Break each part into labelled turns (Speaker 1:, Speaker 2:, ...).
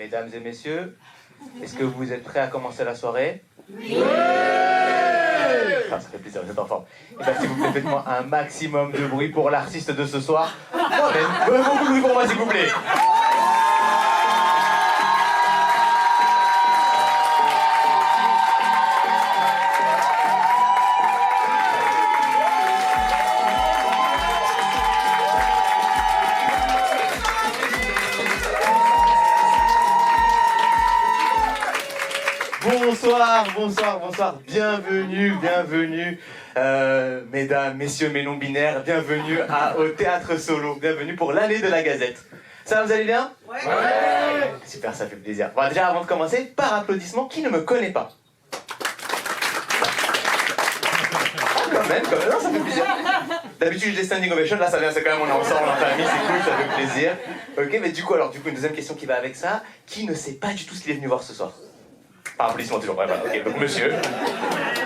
Speaker 1: Mesdames et messieurs, est-ce que vous êtes prêts à commencer la soirée? Oui. Ah, ça fait plaisir, vous êtes en forme. Et bien, s'il vous plaît, faites-moi un maximum de bruit pour l'artiste de ce soir. Moi-même, beaucoup de bruit pour moi, s'il vous plaît. Bonsoir, bienvenue, mesdames, messieurs, mes non-binaires, bienvenue au Théâtre Solo, bienvenue pour l'année de la Gazette. Ça va, vous allez bien? Ouais. Super, ça fait plaisir. Bon, déjà, avant de commencer, par applaudissement, qui ne me connaît pas? Quand même, non, ça fait plaisir. D'habitude, j'ai des standing ovations, là, ça vient, c'est quand même, on est ensemble, en famille, c'est cool, ça fait plaisir. Ok, mais du coup, une deuxième question qui va avec ça, qui ne sait pas du tout ce qu'il est venu voir ce soir? Par applaudissement toujours, ouais, voilà, ok, donc monsieur.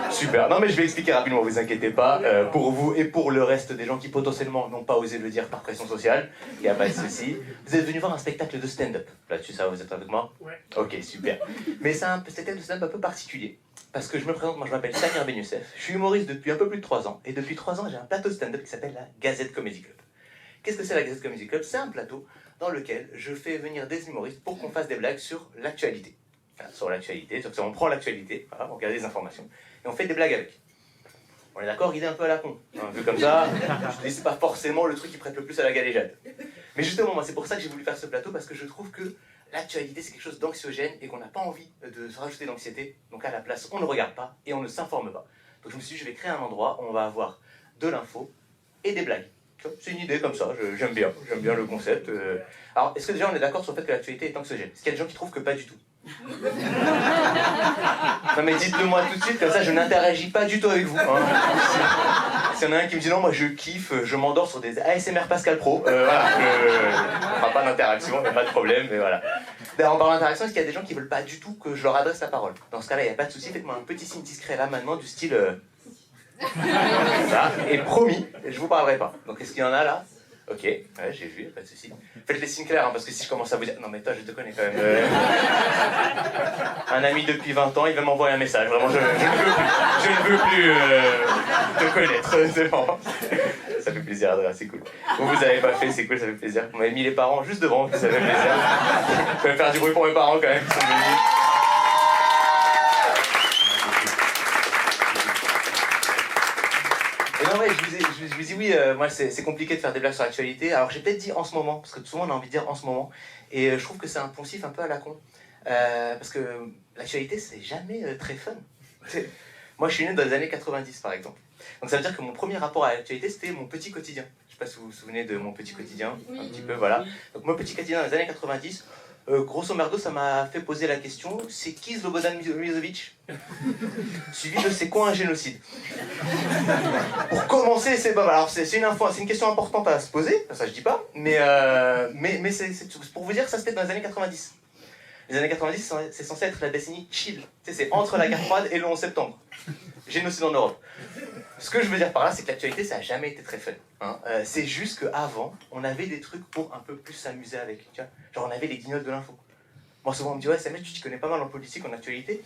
Speaker 1: Super, non mais je vais expliquer rapidement, vous inquiétez pas, pour vous et pour le reste des gens qui potentiellement n'ont pas osé le dire par pression sociale, il n'y a pas de souci. Vous êtes venu voir un spectacle de stand-up, là-dessus ça va, vous êtes avec moi? Ouais. Ok, super. Mais c'est un spectacle de stand-up un peu particulier, parce que je me présente, moi je m'appelle Samir Ben Youssef, je suis humoriste depuis un peu plus de 3 ans, et depuis 3 ans j'ai un plateau de stand-up qui s'appelle la Gazette Comedy Club. Qu'est-ce que c'est la Gazette Comedy Club? C'est un plateau dans lequel je fais venir des humoristes pour qu'on fasse des blagues sur l'actualité. Enfin, sur l'actualité, on prend l'actualité, voilà, on regarde les informations, et on fait des blagues avec. On est d'accord, idée un peu à la con. Hein, vu comme ça, je dis c'est pas forcément le truc qui prête le plus à la galéjade. Mais justement, moi, c'est pour ça que j'ai voulu faire ce plateau, parce que je trouve que l'actualité, c'est quelque chose d'anxiogène, et qu'on n'a pas envie de se rajouter d'anxiété. Donc à la place, on ne regarde pas, et on ne s'informe pas. Donc je me suis dit, je vais créer un endroit où on va avoir de l'info et des blagues. C'est une idée comme ça, j'aime bien le concept. Alors, est-ce que déjà on est d'accord sur le fait que l'actualité est anxiogène? Est-ce qu'il y a des gens qui trouvent que pas du tout? Non mais dites-le moi tout de suite, comme ça je n'interagis pas du tout avec vous. Hein. S'il y en a un qui me dit non, moi je kiffe, je m'endors sur des ASMR Pascal Pro, voilà, on fera pas d'interaction, il n'y a pas de problème, mais voilà. D'ailleurs en parlant d'interaction, est-ce qu'il y a des gens qui veulent pas du tout que je leur adresse la parole? Dans ce cas-là, il n'y a pas de souci, faites-moi un petit signe discret là maintenant du style... Ça, et promis, je vous parlerai pas. Donc est-ce qu'il y en a là? Ok, ouais, j'ai vu, pas de souci. Faites les signes clairs, hein, parce que si je commence à vous dire... Non mais toi, je te connais quand même. Un ami depuis 20 ans, il va m'envoyer un message. Vraiment, je ne veux plus te connaître. C'est bon. Ça fait plaisir, Adrien, c'est cool. Vous avez pas fait, c'est cool, ça fait plaisir. Vous m'avez mis les parents juste devant, ça fait plaisir. Je peux faire du bruit pour mes parents quand même, qui sont venus. Non, ouais, je vous dis oui, moi c'est compliqué de faire des blagues sur l'actualité. Alors j'ai peut-être dit en ce moment, parce que souvent on a envie de dire en ce moment, et je trouve que c'est un poncif un peu à la con. Parce que l'actualité c'est jamais très fun. Moi je suis né dans les années 90 par exemple. Donc ça veut dire que mon premier rapport à l'actualité c'était mon petit quotidien. Je sais pas si vous vous souvenez de mon petit quotidien, un petit peu, voilà. Donc mon petit quotidien dans les années 90, grosso merdo, ça m'a fait poser la question, c'est qui Slobodan Milosevic? Suivi de c'est quoi un génocide? Pour commencer, c'est pas mal. Alors c'est une question importante à se poser, ça je dis pas, mais c'est pour vous dire que ça c'était dans les années 90. Les années 90, c'est censé être la décennie chill. Tu sais, c'est entre la guerre froide et le 11 septembre. Génocide en Europe. Ce que je veux dire par là, c'est que l'actualité, ça n'a jamais été très fun. Hein. C'est juste qu'avant, on avait des trucs pour un peu plus s'amuser avec. Tu vois, genre, on avait les guignols de l'info. Moi, souvent, on me dit, ouais, Samuel, tu t'y connais pas mal en politique, en actualité.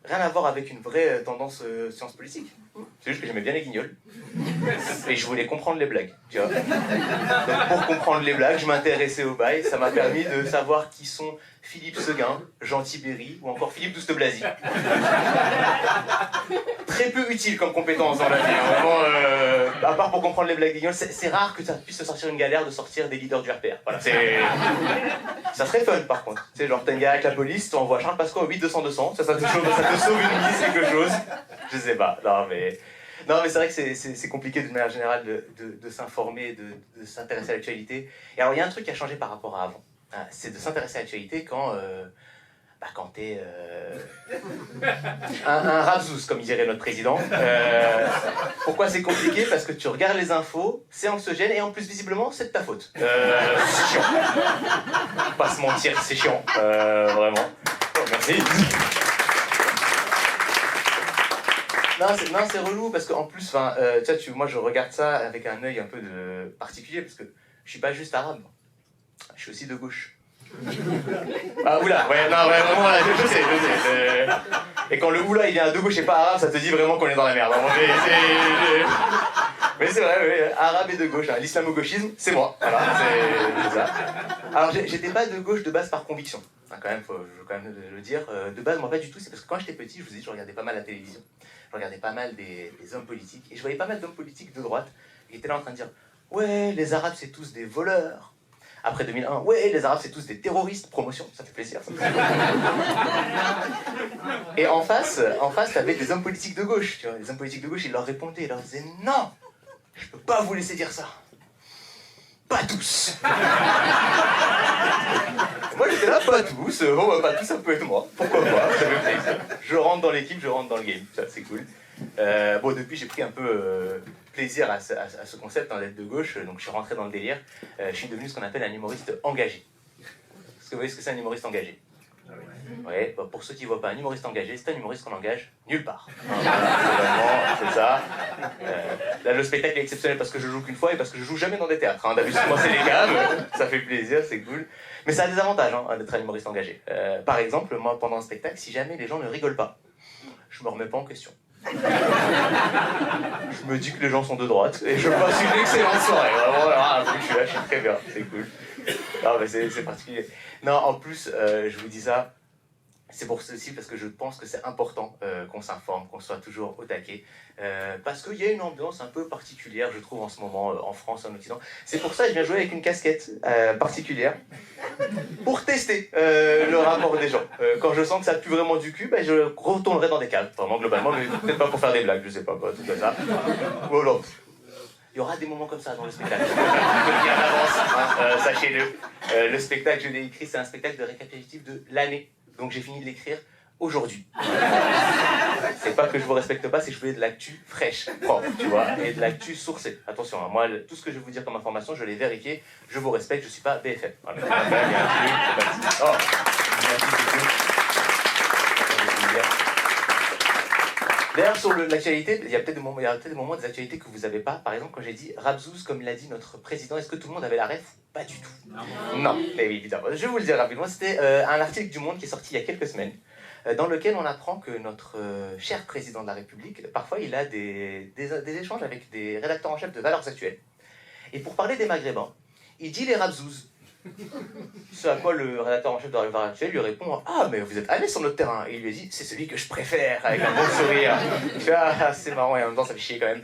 Speaker 1: Rien à voir avec une vraie tendance science politique. C'est juste que j'aimais bien les guignols. Et je voulais comprendre les blagues, tu vois. Donc pour comprendre les blagues, je m'intéressais au bail. Ça m'a permis de savoir qui sont Philippe Seguin, Jean Tibéri ou encore Philippe Douste-Blazy. Très peu utile comme compétence dans la vie. Hein. Vraiment, à part pour comprendre les blagues des guignols, c'est rare que ça puisse te sortir une galère de sortir des leaders du RPR. Voilà, ça serait fun par contre. Tu sais, genre t'as une galère avec la police, tu envoies Charles Pasqua au 8-200-200, ça te sauve une mise, quelque chose. Je sais pas, non mais c'est vrai que c'est compliqué d'une manière générale de s'informer, de s'intéresser à l'actualité. Et alors il y a un truc qui a changé par rapport à avant. C'est de s'intéresser à l'actualité quand t'es un rabzouz, comme dirait notre président. Pourquoi c'est compliqué? Parce que tu regardes les infos, c'est anxiogène, et en plus visiblement c'est de ta faute. C'est chiant. Pas se mentir, c'est chiant. Vraiment. Oh, merci. Non, c'est relou parce qu'en plus, moi je regarde ça avec un œil un peu particulier parce que je suis pas juste arabe, je suis aussi de gauche. Ah, oula, ouais, non, ouais, vraiment, je sais. Et quand le oula il vient de gauche et pas arabe, ça te dit vraiment qu'on est dans la merde. Mais c'est vrai, ouais, arabe et de gauche, hein. L'islamo-gauchisme, c'est moi. Voilà, c'est ça. Alors, j'étais pas de gauche de base par conviction. Enfin, quand même, je veux quand même le dire. De base, moi, pas du tout. C'est parce que quand j'étais petit, je vous ai dit, je regardais pas mal la télévision. Je regardais pas mal des hommes politiques. Et je voyais pas mal d'hommes politiques de droite qui étaient là en train de dire « Ouais, les Arabes, c'est tous des voleurs. » Après 2001, « Ouais, les Arabes, c'est tous des terroristes. » Promotion, ça fait plaisir. Ça. Et en face, t'avais des hommes politiques de gauche. Tu vois, les hommes politiques de gauche, ils leur répondaient. Ils leur disaient « Non, je peux pas vous laisser dire ça. Pas tous. » Moi j'étais là, pas tous. Bon, bah, pas tous, ça peut être moi. Pourquoi pas, ça fait plaisir. Je rentre dans l'équipe, je rentre dans le game. Ça, c'est cool. Bon, depuis, j'ai pris un peu plaisir à ce concept d'être de gauche. Donc, je suis rentré dans le délire. Je suis devenu ce qu'on appelle un humoriste engagé. Est-ce que vous voyez ce que c'est un humoriste engagé? Ouais, bah pour ceux qui ne voient pas, un humoriste engagé, c'est un humoriste qu'on engage nulle part. C'est ça. Là, le spectacle est exceptionnel parce que je joue qu'une fois et parce que je joue jamais dans des théâtres. Hein. D'habitude, moi, c'est les gammes, ça fait plaisir, c'est cool. Mais ça a des avantages hein, d'être un humoriste engagé. Par exemple, moi, pendant un spectacle, si jamais les gens ne rigolent pas, je me remets pas en question. Je me dis que les gens sont de droite et je passe une excellente soirée. Vraiment, je suis là, je suis très bien, c'est cool. Non, mais c'est particulier. Non, en plus, je vous dis ça, c'est pour ceci, parce que je pense que c'est important qu'on s'informe, qu'on soit toujours au taquet. Parce qu'il y a une ambiance un peu particulière, je trouve, en ce moment, en France, en Occident. C'est pour ça que je viens jouer avec une casquette particulière, pour tester le rapport des gens. Quand je sens que ça pue vraiment du cul, je retournerai dans des caves, vraiment globalement, mais peut-être pas pour faire des blagues, je sais pas, tout comme ça. Voilà. Il y aura des moments comme ça dans le spectacle. Je peux le dire d'avance, sachez-le. Le spectacle, je l'ai écrit, c'est un spectacle de récapitulatif de l'année. Donc j'ai fini de l'écrire aujourd'hui. C'est pas que je vous respecte pas, c'est que je voulais de l'actu fraîche, propre, tu vois, et de l'actu sourcée. Attention, hein, moi, tout ce que je vais vous dire comme information, je l'ai vérifié, je vous respecte, je suis pas BFM. Voilà, il y a un truc, oh, d'ailleurs, sur l'actualité, il y a peut-être des moments des actualités que vous n'avez pas. Par exemple, quand j'ai dit Rabzouz, comme l'a dit notre président, est-ce que tout le monde avait la ref? Pas du tout. Non, mais oui, évidemment. Je vais vous le dire rapidement. C'était un article du Monde qui est sorti il y a quelques semaines, dans lequel on apprend que notre cher président de la République, parfois, il a des échanges avec des rédacteurs en chef de Valeurs Actuelles. Et pour parler des Maghrébins, il dit les Rabzouz. Ce à quoi le rédacteur en chef de Valeurs Actuelles lui répond « Ah, mais vous êtes allé sur notre terrain !» Et il lui dit « C'est celui que je préfère !» avec un bon sourire. Il fait « Ah, c'est marrant, et en même temps, ça fait chier quand même. »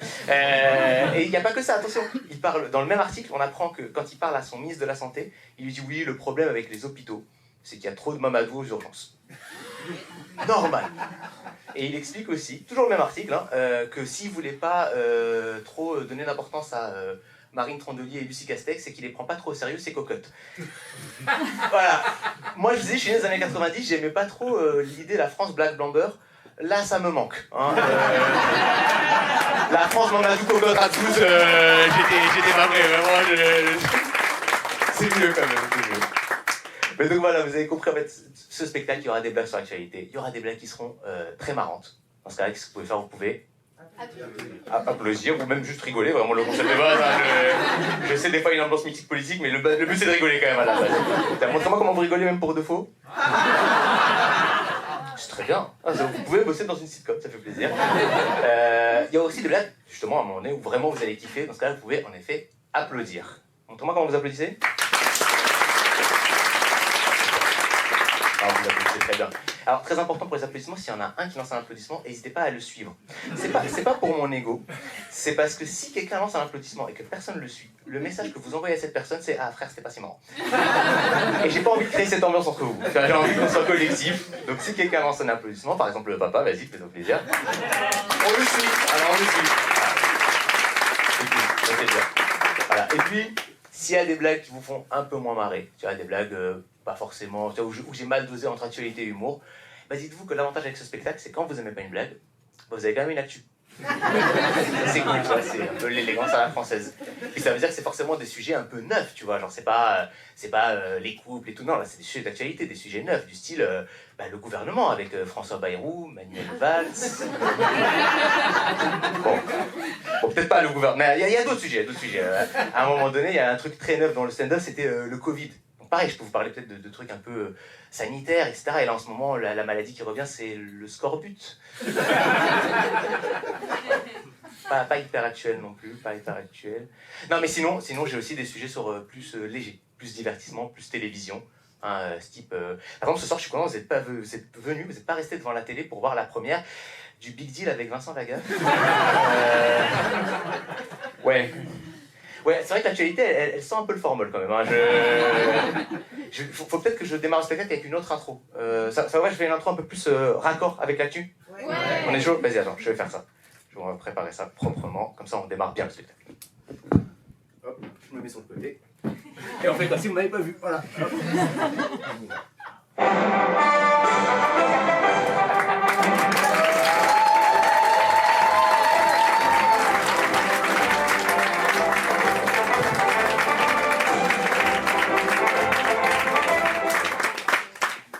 Speaker 1: Et il n'y a pas que ça, attention. Il parle, dans le même article, on apprend que quand il parle à son ministre de la Santé, il lui dit « Oui, le problème avec les hôpitaux, c'est qu'il y a trop de mamadou aux urgences. » Normal. Et il explique aussi, toujours le même article, hein, que s'il ne voulait pas trop donner d'importance à Marine Trondelier et Lucie Castex, c'est qu'il les prend pas trop au sérieux, ces cocottes. Voilà. Moi, je disais, je suis né des années 90, j'aimais pas trop l'idée de la France Black Blamber. Là, ça me manque. Hein. La France Mamadou cocotte à tous, j'étais pas prêt, vraiment. C'est mieux quand même, c'est mieux. Mais donc voilà, vous avez compris, en fait, ce spectacle, il y aura des blagues sur l'actualité, il y aura des blagues qui seront très marrantes. Dans ce cas-là, qu'est-ce que vous pouvez faire? Vous pouvez applaudir ou même juste rigoler, vraiment le concept de base. Hein, je sais des fois une ambiance mythique politique, mais le but c'est de rigoler quand même à la base. Montrez-moi comment vous rigolez même pour de faux. C'est très bien. Vous pouvez bosser dans une sitcom, ça fait plaisir. Il y a aussi des blagues, justement, à un moment donné, où vraiment vous allez kiffer. Dans ce cas-là, vous pouvez en effet applaudir. Montrez-moi comment vous applaudissez. Alors, vous applaudissez très bien. Alors, très important pour les applaudissements, s'il y en a un qui lance un applaudissement, n'hésitez pas à le suivre. C'est pas pour mon ego, c'est parce que si quelqu'un lance un applaudissement et que personne ne le suit, le message que vous envoyez à cette personne, c'est « Ah frère, c'était pas si marrant ». Et j'ai pas envie de créer cette ambiance entre vous. J'ai envie qu'on soit collectif. Donc si quelqu'un lance un applaudissement, par exemple le papa, vas-y, fais-toi plaisir. On le suit, alors on le suit. Voilà. C'est plaisir. Voilà. Et puis, s'il y a des blagues qui vous font un peu moins marrer, tu vois, des blagues pas forcément, où j'ai mal dosé entre actualité et humour, dites-vous que l'avantage avec ce spectacle, c'est quand vous aimez pas une blague, vous avez quand même une actu. C'est cool, tu vois, c'est un peu l'élégance à la française. Puis ça veut dire que c'est forcément des sujets un peu neufs, tu vois, genre c'est pas les couples et tout, non, là c'est des sujets d'actualité, des sujets neufs, du style le gouvernement avec François Bayrou, Manuel Valls. Bon, peut-être pas le gouvernement, mais il y a d'autres sujets, À un moment donné, il y a un truc très neuf dans le stand-up, c'était le Covid. pareil, je peux vous parler peut-être de trucs un peu sanitaires, etc. Et là, en ce moment, la maladie qui revient, c'est le scorbut. Pas hyper actuel non plus, pas hyper actuel. Non, mais sinon j'ai aussi des sujets sur plus légers, plus divertissement, plus télévision. Hein, ce type, par exemple, ce soir, je suis content, vous êtes venus, vous n'êtes pas restés devant la télé pour voir la première du Big Deal avec Vincent Lagaffe. Ouais. Ouais, c'est vrai que l'actualité, elle sent un peu le formol quand même. Hein. Faut peut-être que je démarre le spectacle avec une autre intro. Ça va, je fais une intro un peu plus raccord avec l'actu. Ouais. On est chaud? Vas-y, attends, je vais faire ça. Je vais préparer ça proprement, comme ça on démarre bien le spectacle. Hop, je me mets sur le côté. Et on fait comme si vous m'avez pas vu. Voilà.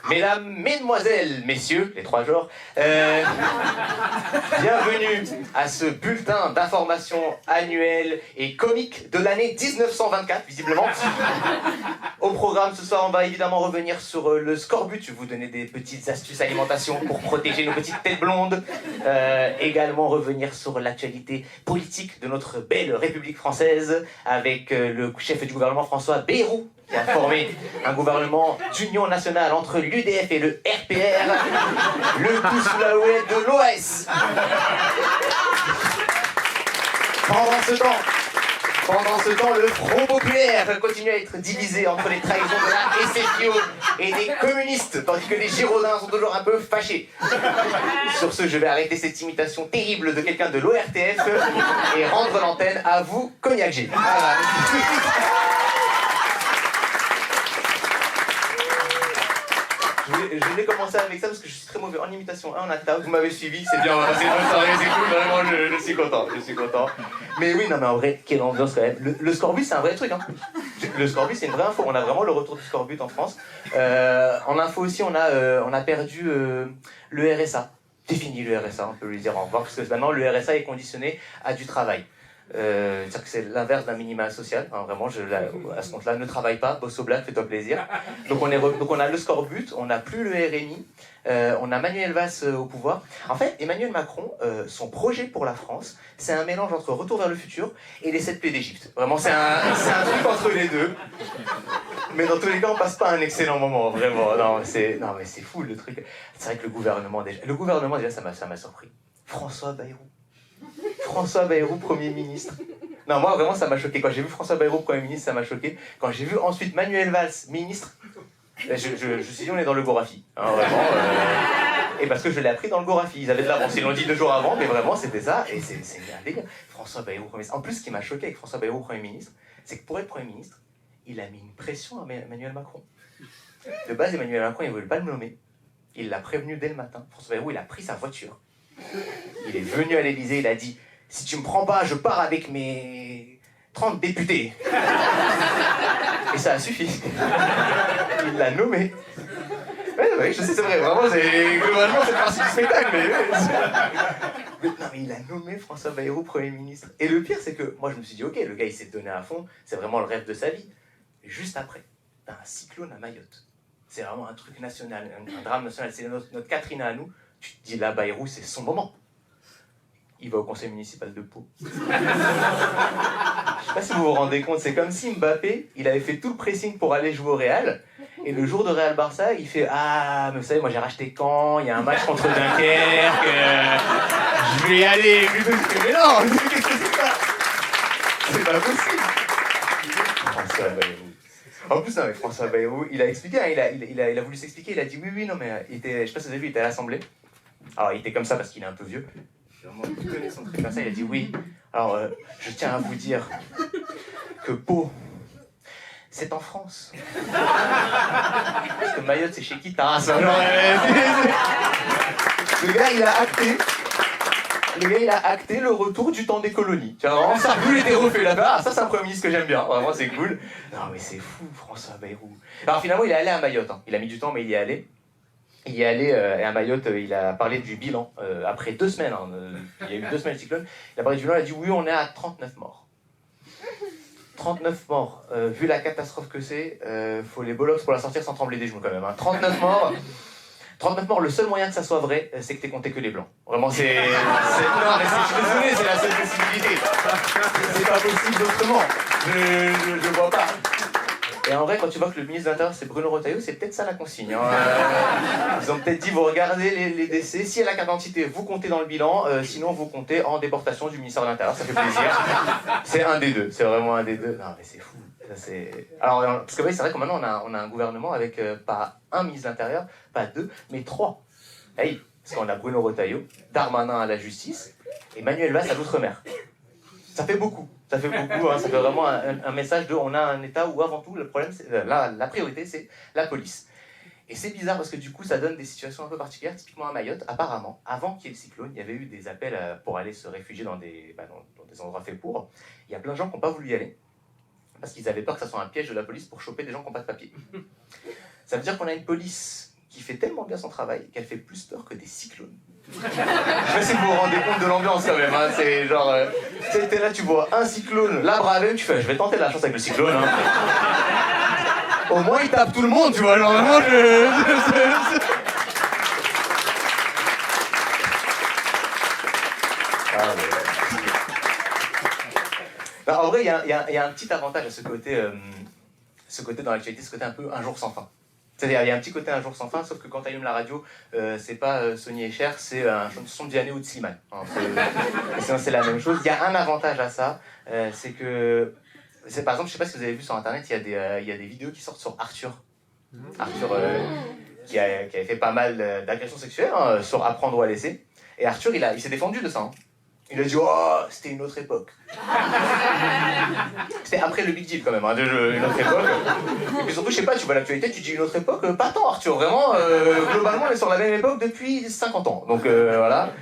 Speaker 1: Mesdames, mesdemoiselles, messieurs, les trois genres, bienvenue à ce bulletin d'information annuel et comique de l'année 1924, visiblement. Au programme ce soir, on va évidemment revenir sur le scorbut. Je vais vous donner des petites astuces alimentation pour protéger nos petites têtes blondes. Également revenir sur l'actualité politique de notre belle République française avec le chef du gouvernement François Bayrou, qui a formé un gouvernement d'union nationale entre l'UDF et le RPR, le tout sous la houlette de l'OAS. Pendant ce temps, le Front populaire continue à être divisé entre les trahisons de la SFIO et des communistes, tandis que les Girondins sont toujours un peu fâchés. Sur ce, je vais arrêter cette imitation terrible de quelqu'un de l'ORTF et rendre l'antenne à vous, Cognac G. Voilà. Je vais commencer avec ça parce que je suis très mauvais en imitation et en acta. Vous m'avez suivi, c'est bien, on va passer une bonne soirée, c'est cool, vraiment, je suis content. Mais oui, non mais en vrai, quelle ambiance quand même. Le scorbut, c'est un vrai truc, hein. Le scorbut, c'est une vraie info, on a vraiment le retour du scorbut en France. En info aussi, on a perdu le RSA. C'est fini le RSA, on peut lui dire au revoir, parce que maintenant le RSA est conditionné à du travail. C'est-à-dire que c'est l'inverse d'un minima social, hein, vraiment, à ce compte-là, ne travaille pas, bosse au black, fais-toi plaisir. Donc on a le scorbut, on n'a plus le RMI, on a Manuel Valls au pouvoir. En fait, Emmanuel Macron, son projet pour la France, c'est un mélange entre Retour vers le futur et les 7 plaies d'Égypte. Vraiment, c'est un truc entre les deux. Mais dans tous les cas, on passe pas un excellent moment, vraiment. Non, mais c'est fou le truc. C'est vrai que le gouvernement déjà, ça m'a surpris. François Bayrou, Premier ministre. Non, moi, vraiment, ça m'a choqué. Quand j'ai vu François Bayrou, Premier ministre, ça m'a choqué. Quand j'ai vu ensuite Manuel Valls, ministre, je me suis dit, on est dans le Gorafi. Hein, vraiment. Et parce que je l'ai appris dans le Gorafi. Ils avaient de l'avance. Ils l'ont dit 2 jours avant, mais vraiment, c'était ça. Et c'est un délire. François Bayrou, Premier ministre. En plus, ce qui m'a choqué avec François Bayrou, Premier ministre, c'est que pour être Premier ministre, il a mis une pression à Emmanuel Macron. De base, Emmanuel Macron, il ne voulait pas le nommer. Il l'a prévenu dès le matin. François Bayrou, il a pris sa voiture. Il est venu à l'Élysée, il a dit « Si tu me prends pas, je pars avec mes 30 députés. » Et ça a suffi. Il l'a nommé. Oui, je sais, c'est vrai, vraiment, globalement, c'est partie du spectacle, mais non, mais il a nommé François Bayrou Premier ministre. Et le pire, c'est que moi, je me suis dit « Ok, le gars, il s'est donné à fond, c'est vraiment le rêve de sa vie. » Et juste après, t'as un cyclone à Mayotte. C'est vraiment un truc national, un drame national. C'est notre Catherine à nous. Tu te dis, là, Bayrou, c'est son moment. Il va au conseil municipal de Pau. Je sais pas si vous vous rendez compte, c'est comme si Mbappé, il avait fait tout le pressing pour aller jouer au Real, et le jour de Real-Barça, il fait « Ah, mais vous savez, moi j'ai racheté Caen, il y a un match contre Dunkerque, je vais y aller. » Mais non, qu'est-ce que c'est ça? C'est pas possible. François Bayrou. En plus, non, mais François Bayrou, il a expliqué, hein, il a voulu s'expliquer, il a dit oui, non, mais je sais pas si vous avez vu, il était à l'Assemblée. Alors, il était comme ça parce qu'il est un peu vieux. Vraiment, il connaît son truc comme ça, il a dit oui. Alors, je tiens à vous dire que Pau, c'est en France. Parce que Mayotte, c'est chez qui Taras, hein, genre, le gars, il a acté le retour du temps des colonies. Tu vois, vraiment, ça a plus été refait là-bas. Ah, ça, c'est un Premier ministre que j'aime bien. Vraiment, c'est cool. Non, mais c'est fou, François Bayrou. Alors, finalement, il est allé à Mayotte. Hein. Il a mis du temps, mais il y est allé. Et à Mayotte, il a parlé du bilan. Après 2 semaines, hein, il y a eu 2 semaines de cyclone. Il a parlé du bilan, il a dit oui, on est à 39 morts. 39 morts. Vu la catastrophe que c'est, faut les bollocks pour la sortir sans trembler des genoux quand même. Hein. 39 morts. 39 morts, le seul moyen que ça soit vrai, c'est que t'aies compté que les blancs. Vraiment, non, mais je suis désolé, c'est la seule possibilité. C'est pas possible autrement. Je vois pas. Et en vrai, quand tu vois que le ministre de l'Intérieur, c'est Bruno Retailleau, c'est peut-être ça la consigne. Hein. Ils ont peut-être dit, vous regardez les décès, si elle a la carte d'identité, vous comptez dans le bilan, sinon vous comptez en déportation du ministère de l'Intérieur, ça fait plaisir. C'est un des deux, c'est vraiment un des deux. Non, mais c'est fou. Ça, alors, parce que oui, c'est vrai que maintenant, on a un gouvernement avec pas un ministre de l'Intérieur, pas deux, mais trois. Hey, parce qu'on a Bruno Retailleau, Darmanin à la justice, et Manuel Valls à l'outre-mer. Ça fait beaucoup. Ça fait beaucoup, hein, ça fait vraiment un message de on a un État où avant tout le problème, la priorité c'est la police. Et c'est bizarre parce que du coup ça donne des situations un peu particulières, typiquement à Mayotte, apparemment, avant qu'il y ait le cyclone, il y avait eu des appels pour aller se réfugier dans des endroits faits pour. Il y a plein de gens qui n'ont pas voulu y aller, parce qu'ils avaient peur que ça soit un piège de la police pour choper des gens qui n'ont pas de papier. Ça veut dire qu'on a une police qui fait tellement bien son travail qu'elle fait plus peur que des cyclones. Je sais pas si vous vous rendez compte de l'ambiance quand même, hein. C'est genre, t'es là, tu vois un cyclone, la bravée, tu fais, je vais tenter la chance avec le cyclone. Hein. Au moins il tape tout le monde, tu vois, genre vraiment Non, en vrai, il y a un petit avantage à ce côté dans l'actualité, ce côté un peu un jour sans fin. C'est-à-dire, il y a un petit côté un jour sans fin, sauf que quand tu allumes la radio, c'est pas Sonny et Cher, c'est un son de Vianney ou de Slimane. Hein, sinon, c'est la même chose. Il y a un avantage à ça, c'est que, par exemple, je sais pas si vous avez vu sur Internet, il y a des vidéos qui sortent sur Arthur. Arthur, qui avait fait pas mal d'agressions sexuelles, hein, sur Apprendre ou à laisser. Et Arthur, il s'est défendu de ça. Hein. Il a dit, oh, c'était une autre époque. C'était après le Big Deal quand même, hein, une autre époque. Et puis surtout, je sais pas, tu vois l'actualité, tu dis une autre époque, pas tant Arthur, vraiment, globalement on est sur la même époque depuis 50 ans. Donc voilà.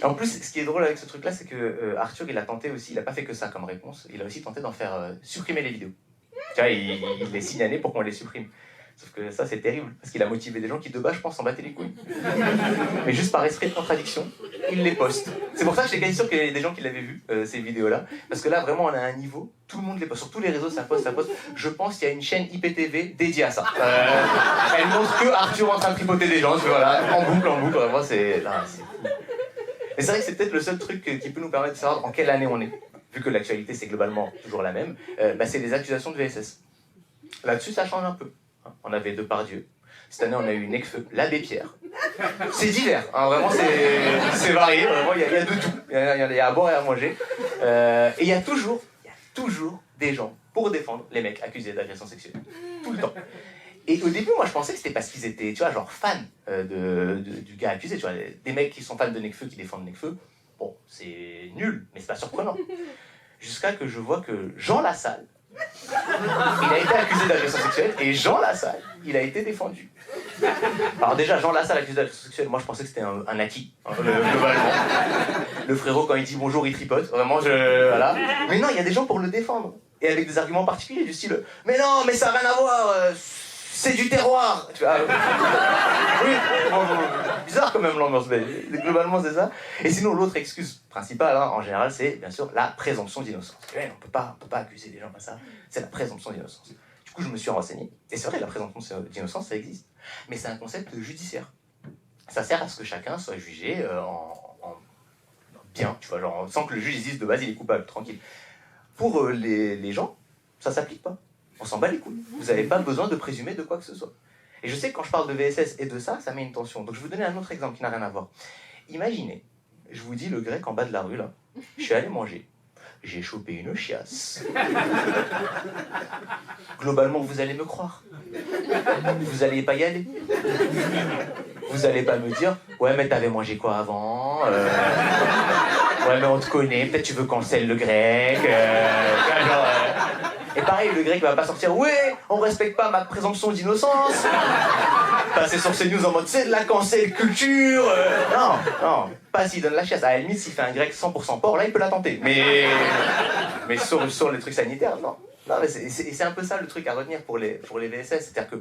Speaker 1: Et en plus, ce qui est drôle avec ce truc-là, c'est que Arthur, il a tenté aussi, il a pas fait que ça comme réponse, il a aussi tenté d'en faire supprimer les vidéos. Tu vois, il les signalait pour qu'on les supprime. Sauf que ça, c'est terrible, parce qu'il a motivé des gens qui, de base, je pense, s'en battaient les couilles. Mais juste par esprit de contradiction, il les poste. C'est pour ça que j'étais quasi sûr qu'il y avait des gens qui l'avaient vu, ces vidéos-là. Parce que là, vraiment, on a un niveau, tout le monde les poste. Sur tous les réseaux, ça poste. Je pense qu'il y a une chaîne IPTV dédiée à ça. Elle montre que Arthur en train de tripoter des gens, voilà, en boucle, vraiment, c'est fou. Et c'est vrai que c'est peut-être le seul truc qui peut nous permettre de savoir en quelle année on est. Vu que l'actualité, c'est globalement toujours la même, c'est les accusations de VSS. Là-dessus, ça change un peu. On avait Depardieu. Cette année, on a eu Nekfeu, l'abbé Pierre. C'est divers, hein, vraiment, c'est varié. Vraiment, il y a de tout. Il y a à boire et à manger. Et il y a toujours des gens pour défendre les mecs accusés d'agression sexuelle. Tout le temps. Et au début, moi, je pensais que c'était parce qu'ils étaient, tu vois, genre fans du gars accusé. Tu vois, des mecs qui sont fans de Nekfeu, qui défendent Nekfeu. Bon, c'est nul, mais c'est pas surprenant. Jusqu'à que je vois que Jean Lassalle, il a été accusé d'agression sexuelle et Jean Lassalle, il a été défendu. Alors déjà, Jean Lassalle accusé d'agression sexuelle, moi je pensais que c'était un acquis, hein, globalement. Le frérot, quand il dit bonjour, il tripote, vraiment, voilà. Mais non, il y a des gens pour le défendre. Et avec des arguments particuliers du style « Mais non, mais ça n'a rien à voir, c'est du terroir !» Tu vois, oui, bizarre quand même l'ambiance, mais globalement c'est ça. Et sinon, l'autre excuse principale, hein, en général, c'est bien sûr la présomption d'innocence. On peut pas accuser des gens comme ça, c'est la présomption d'innocence. Du coup, je me suis renseigné, et c'est vrai, la présomption d'innocence, ça existe. Mais c'est un concept judiciaire. Ça sert à ce que chacun soit jugé en bien, tu vois, genre, sans que le juge dise de base il est coupable, tranquille. Pour les gens, ça s'applique pas. On s'en bat les couilles. Vous n'avez pas besoin de présumer de quoi que ce soit. Et je sais que quand je parle de VSS et de ça, ça met une tension. Donc je vais vous donner un autre exemple qui n'a rien à voir. Imaginez, je vous dis le grec en bas de la rue, là, je suis allé manger. J'ai chopé une chiasse. Globalement, vous allez me croire. Vous n'alliez pas y aller. Vous n'allez pas me dire « Ouais, mais t'avais mangé quoi avant Ouais, mais on te connaît, peut-être tu veux cancel le grec. Et pareil, le grec va pas sortir « Ouais, on respecte pas ma présomption d'innocence. » Passer sur CNews en mode « C'est de la cancel culture. » Non, pas s'il donne la chiasse. À la limite, s'il fait un grec 100% porc, là, il peut la tenter. Mais sur les trucs sanitaires, non. Non, mais c'est un peu ça le truc à retenir pour les VSS. C'est-à-dire que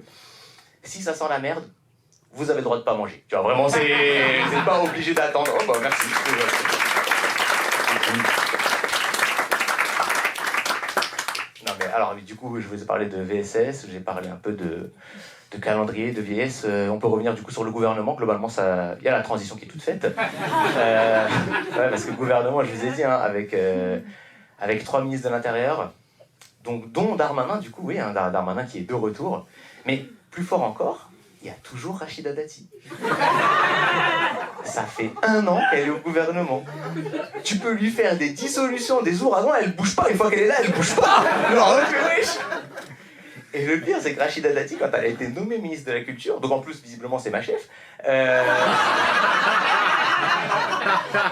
Speaker 1: si ça sent la merde, vous avez le droit de pas manger. Tu vois, vraiment, c'est pas obligé d'attendre. Oh, bah, merci. Non, mais alors du coup, je vous ai parlé de VSS, j'ai parlé un peu de calendrier, de vieillesse. On peut revenir du coup sur le gouvernement. Globalement, il y a la transition qui est toute faite. Ouais, parce que le gouvernement, je vous ai dit, hein, avec 3 ministres de l'Intérieur, donc, dont Darmanin, du coup, oui, hein, Darmanin qui est de retour. Mais plus fort encore, il y a toujours Rachida Dati. Ça fait 1 an qu'elle est au gouvernement. Tu peux lui faire des dissolutions, des ouragans, elle bouge pas. Une fois qu'elle est là, elle bouge pas. Non, wesh. Et le pire, c'est que Rachida Dati, quand elle a été nommée ministre de la Culture, donc en plus, visiblement, c'est ma chef,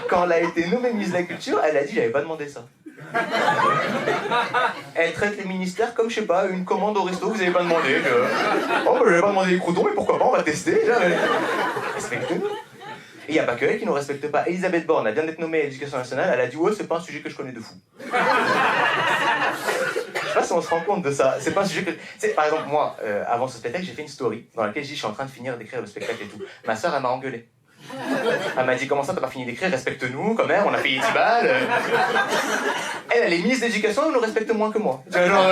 Speaker 1: quand elle a été nommée ministre de la Culture, elle a dit « j'avais pas demandé ça ». Elle traite les ministères comme, je sais pas, une commande au resto, vous avez pas demandé. Oh, bah, j'avais pas demandé les croutons, mais pourquoi pas, on va tester. Respecte-nous. Et il n'y a pas que elle qui ne respecte pas. Elisabeth Borne, elle vient d'être nommée à l'Éducation nationale, elle a dit « ouais, c'est pas un sujet que je connais de fou ». Je sais pas si on se rend compte de ça. C'est pas un sujet que... par exemple, moi, avant ce spectacle, j'ai fait une story dans laquelle je dis « je suis en train de finir d'écrire le spectacle et tout ». Ma sœur, elle m'a engueulé. Elle m'a dit « comment ça, t'as pas fini d'écrire? Respecte-nous, quand même, on a payé 10 balles. » Elle est ministre de l'Éducation, elle nous respecte moins que moi. Genre,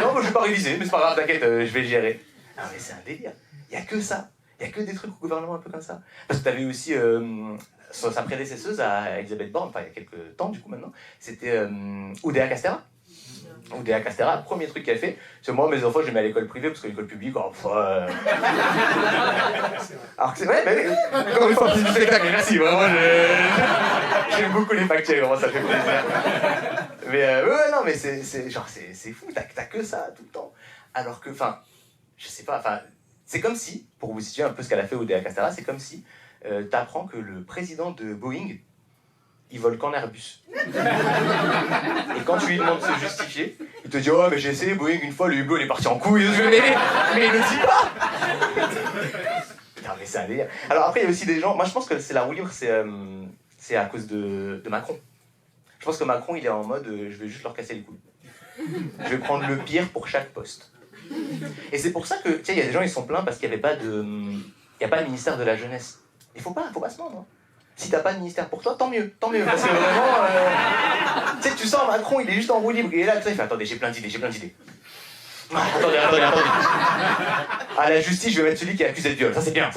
Speaker 1: non, moi, je vais pas réviser, mais c'est pas grave, t'inquiète, je vais le gérer. Ah mais c'est un délire. Il y a que ça. Il y a que des trucs au gouvernement un peu comme ça. Parce que t'avais aussi sa prédécesseuse à Elisabeth Borne, enfin il y a quelques temps du coup maintenant, c'était Oudéa Castéra. Oudéa Castéra, le premier truc qu'elle fait, c'est moi mes enfants je les mets à l'école privée parce que l'école publique, alors que c'est vrai, mais encore une fois, c'est du spectacle, merci, vraiment, j'aime beaucoup les factuels, vraiment ça fait plaisir. Mais ouais, non, mais c'est fou, t'as que ça tout le temps. Alors que, enfin, je sais pas, enfin, c'est comme si, pour vous situer un peu ce qu'elle a fait Oudéa Castéra, c'est comme si t'apprends que le président de Boeing, il vole qu'en Airbus. Et quand tu lui demandes de se justifier, il te dit « oh, mais j'ai essayé Boeing une fois, le hublot il est parti en couille. » Mais il le dit pas. Putain, mais c'est un délire. Alors après, il y a aussi des gens... Moi, je pense que c'est la roue libre, c'est à cause de Macron. Je pense que Macron, il est en mode je vais juste leur casser les couilles. Je vais prendre le pire pour chaque poste. Et c'est pour ça que, tiens, il y a des gens, ils sont plaints parce qu'il n'y avait pas de... Il n'y a pas de ministère de la jeunesse. Il faut pas se mentir. Hein. Si t'as pas de ministère pour toi, tant mieux, parce que vraiment... Tu sais, tu sens Macron, il est juste en roue libre, et là, il fait « attendez, j'ai plein d'idées. Attendez. À la justice, je vais mettre celui qui est accusé de viol, ça c'est bien.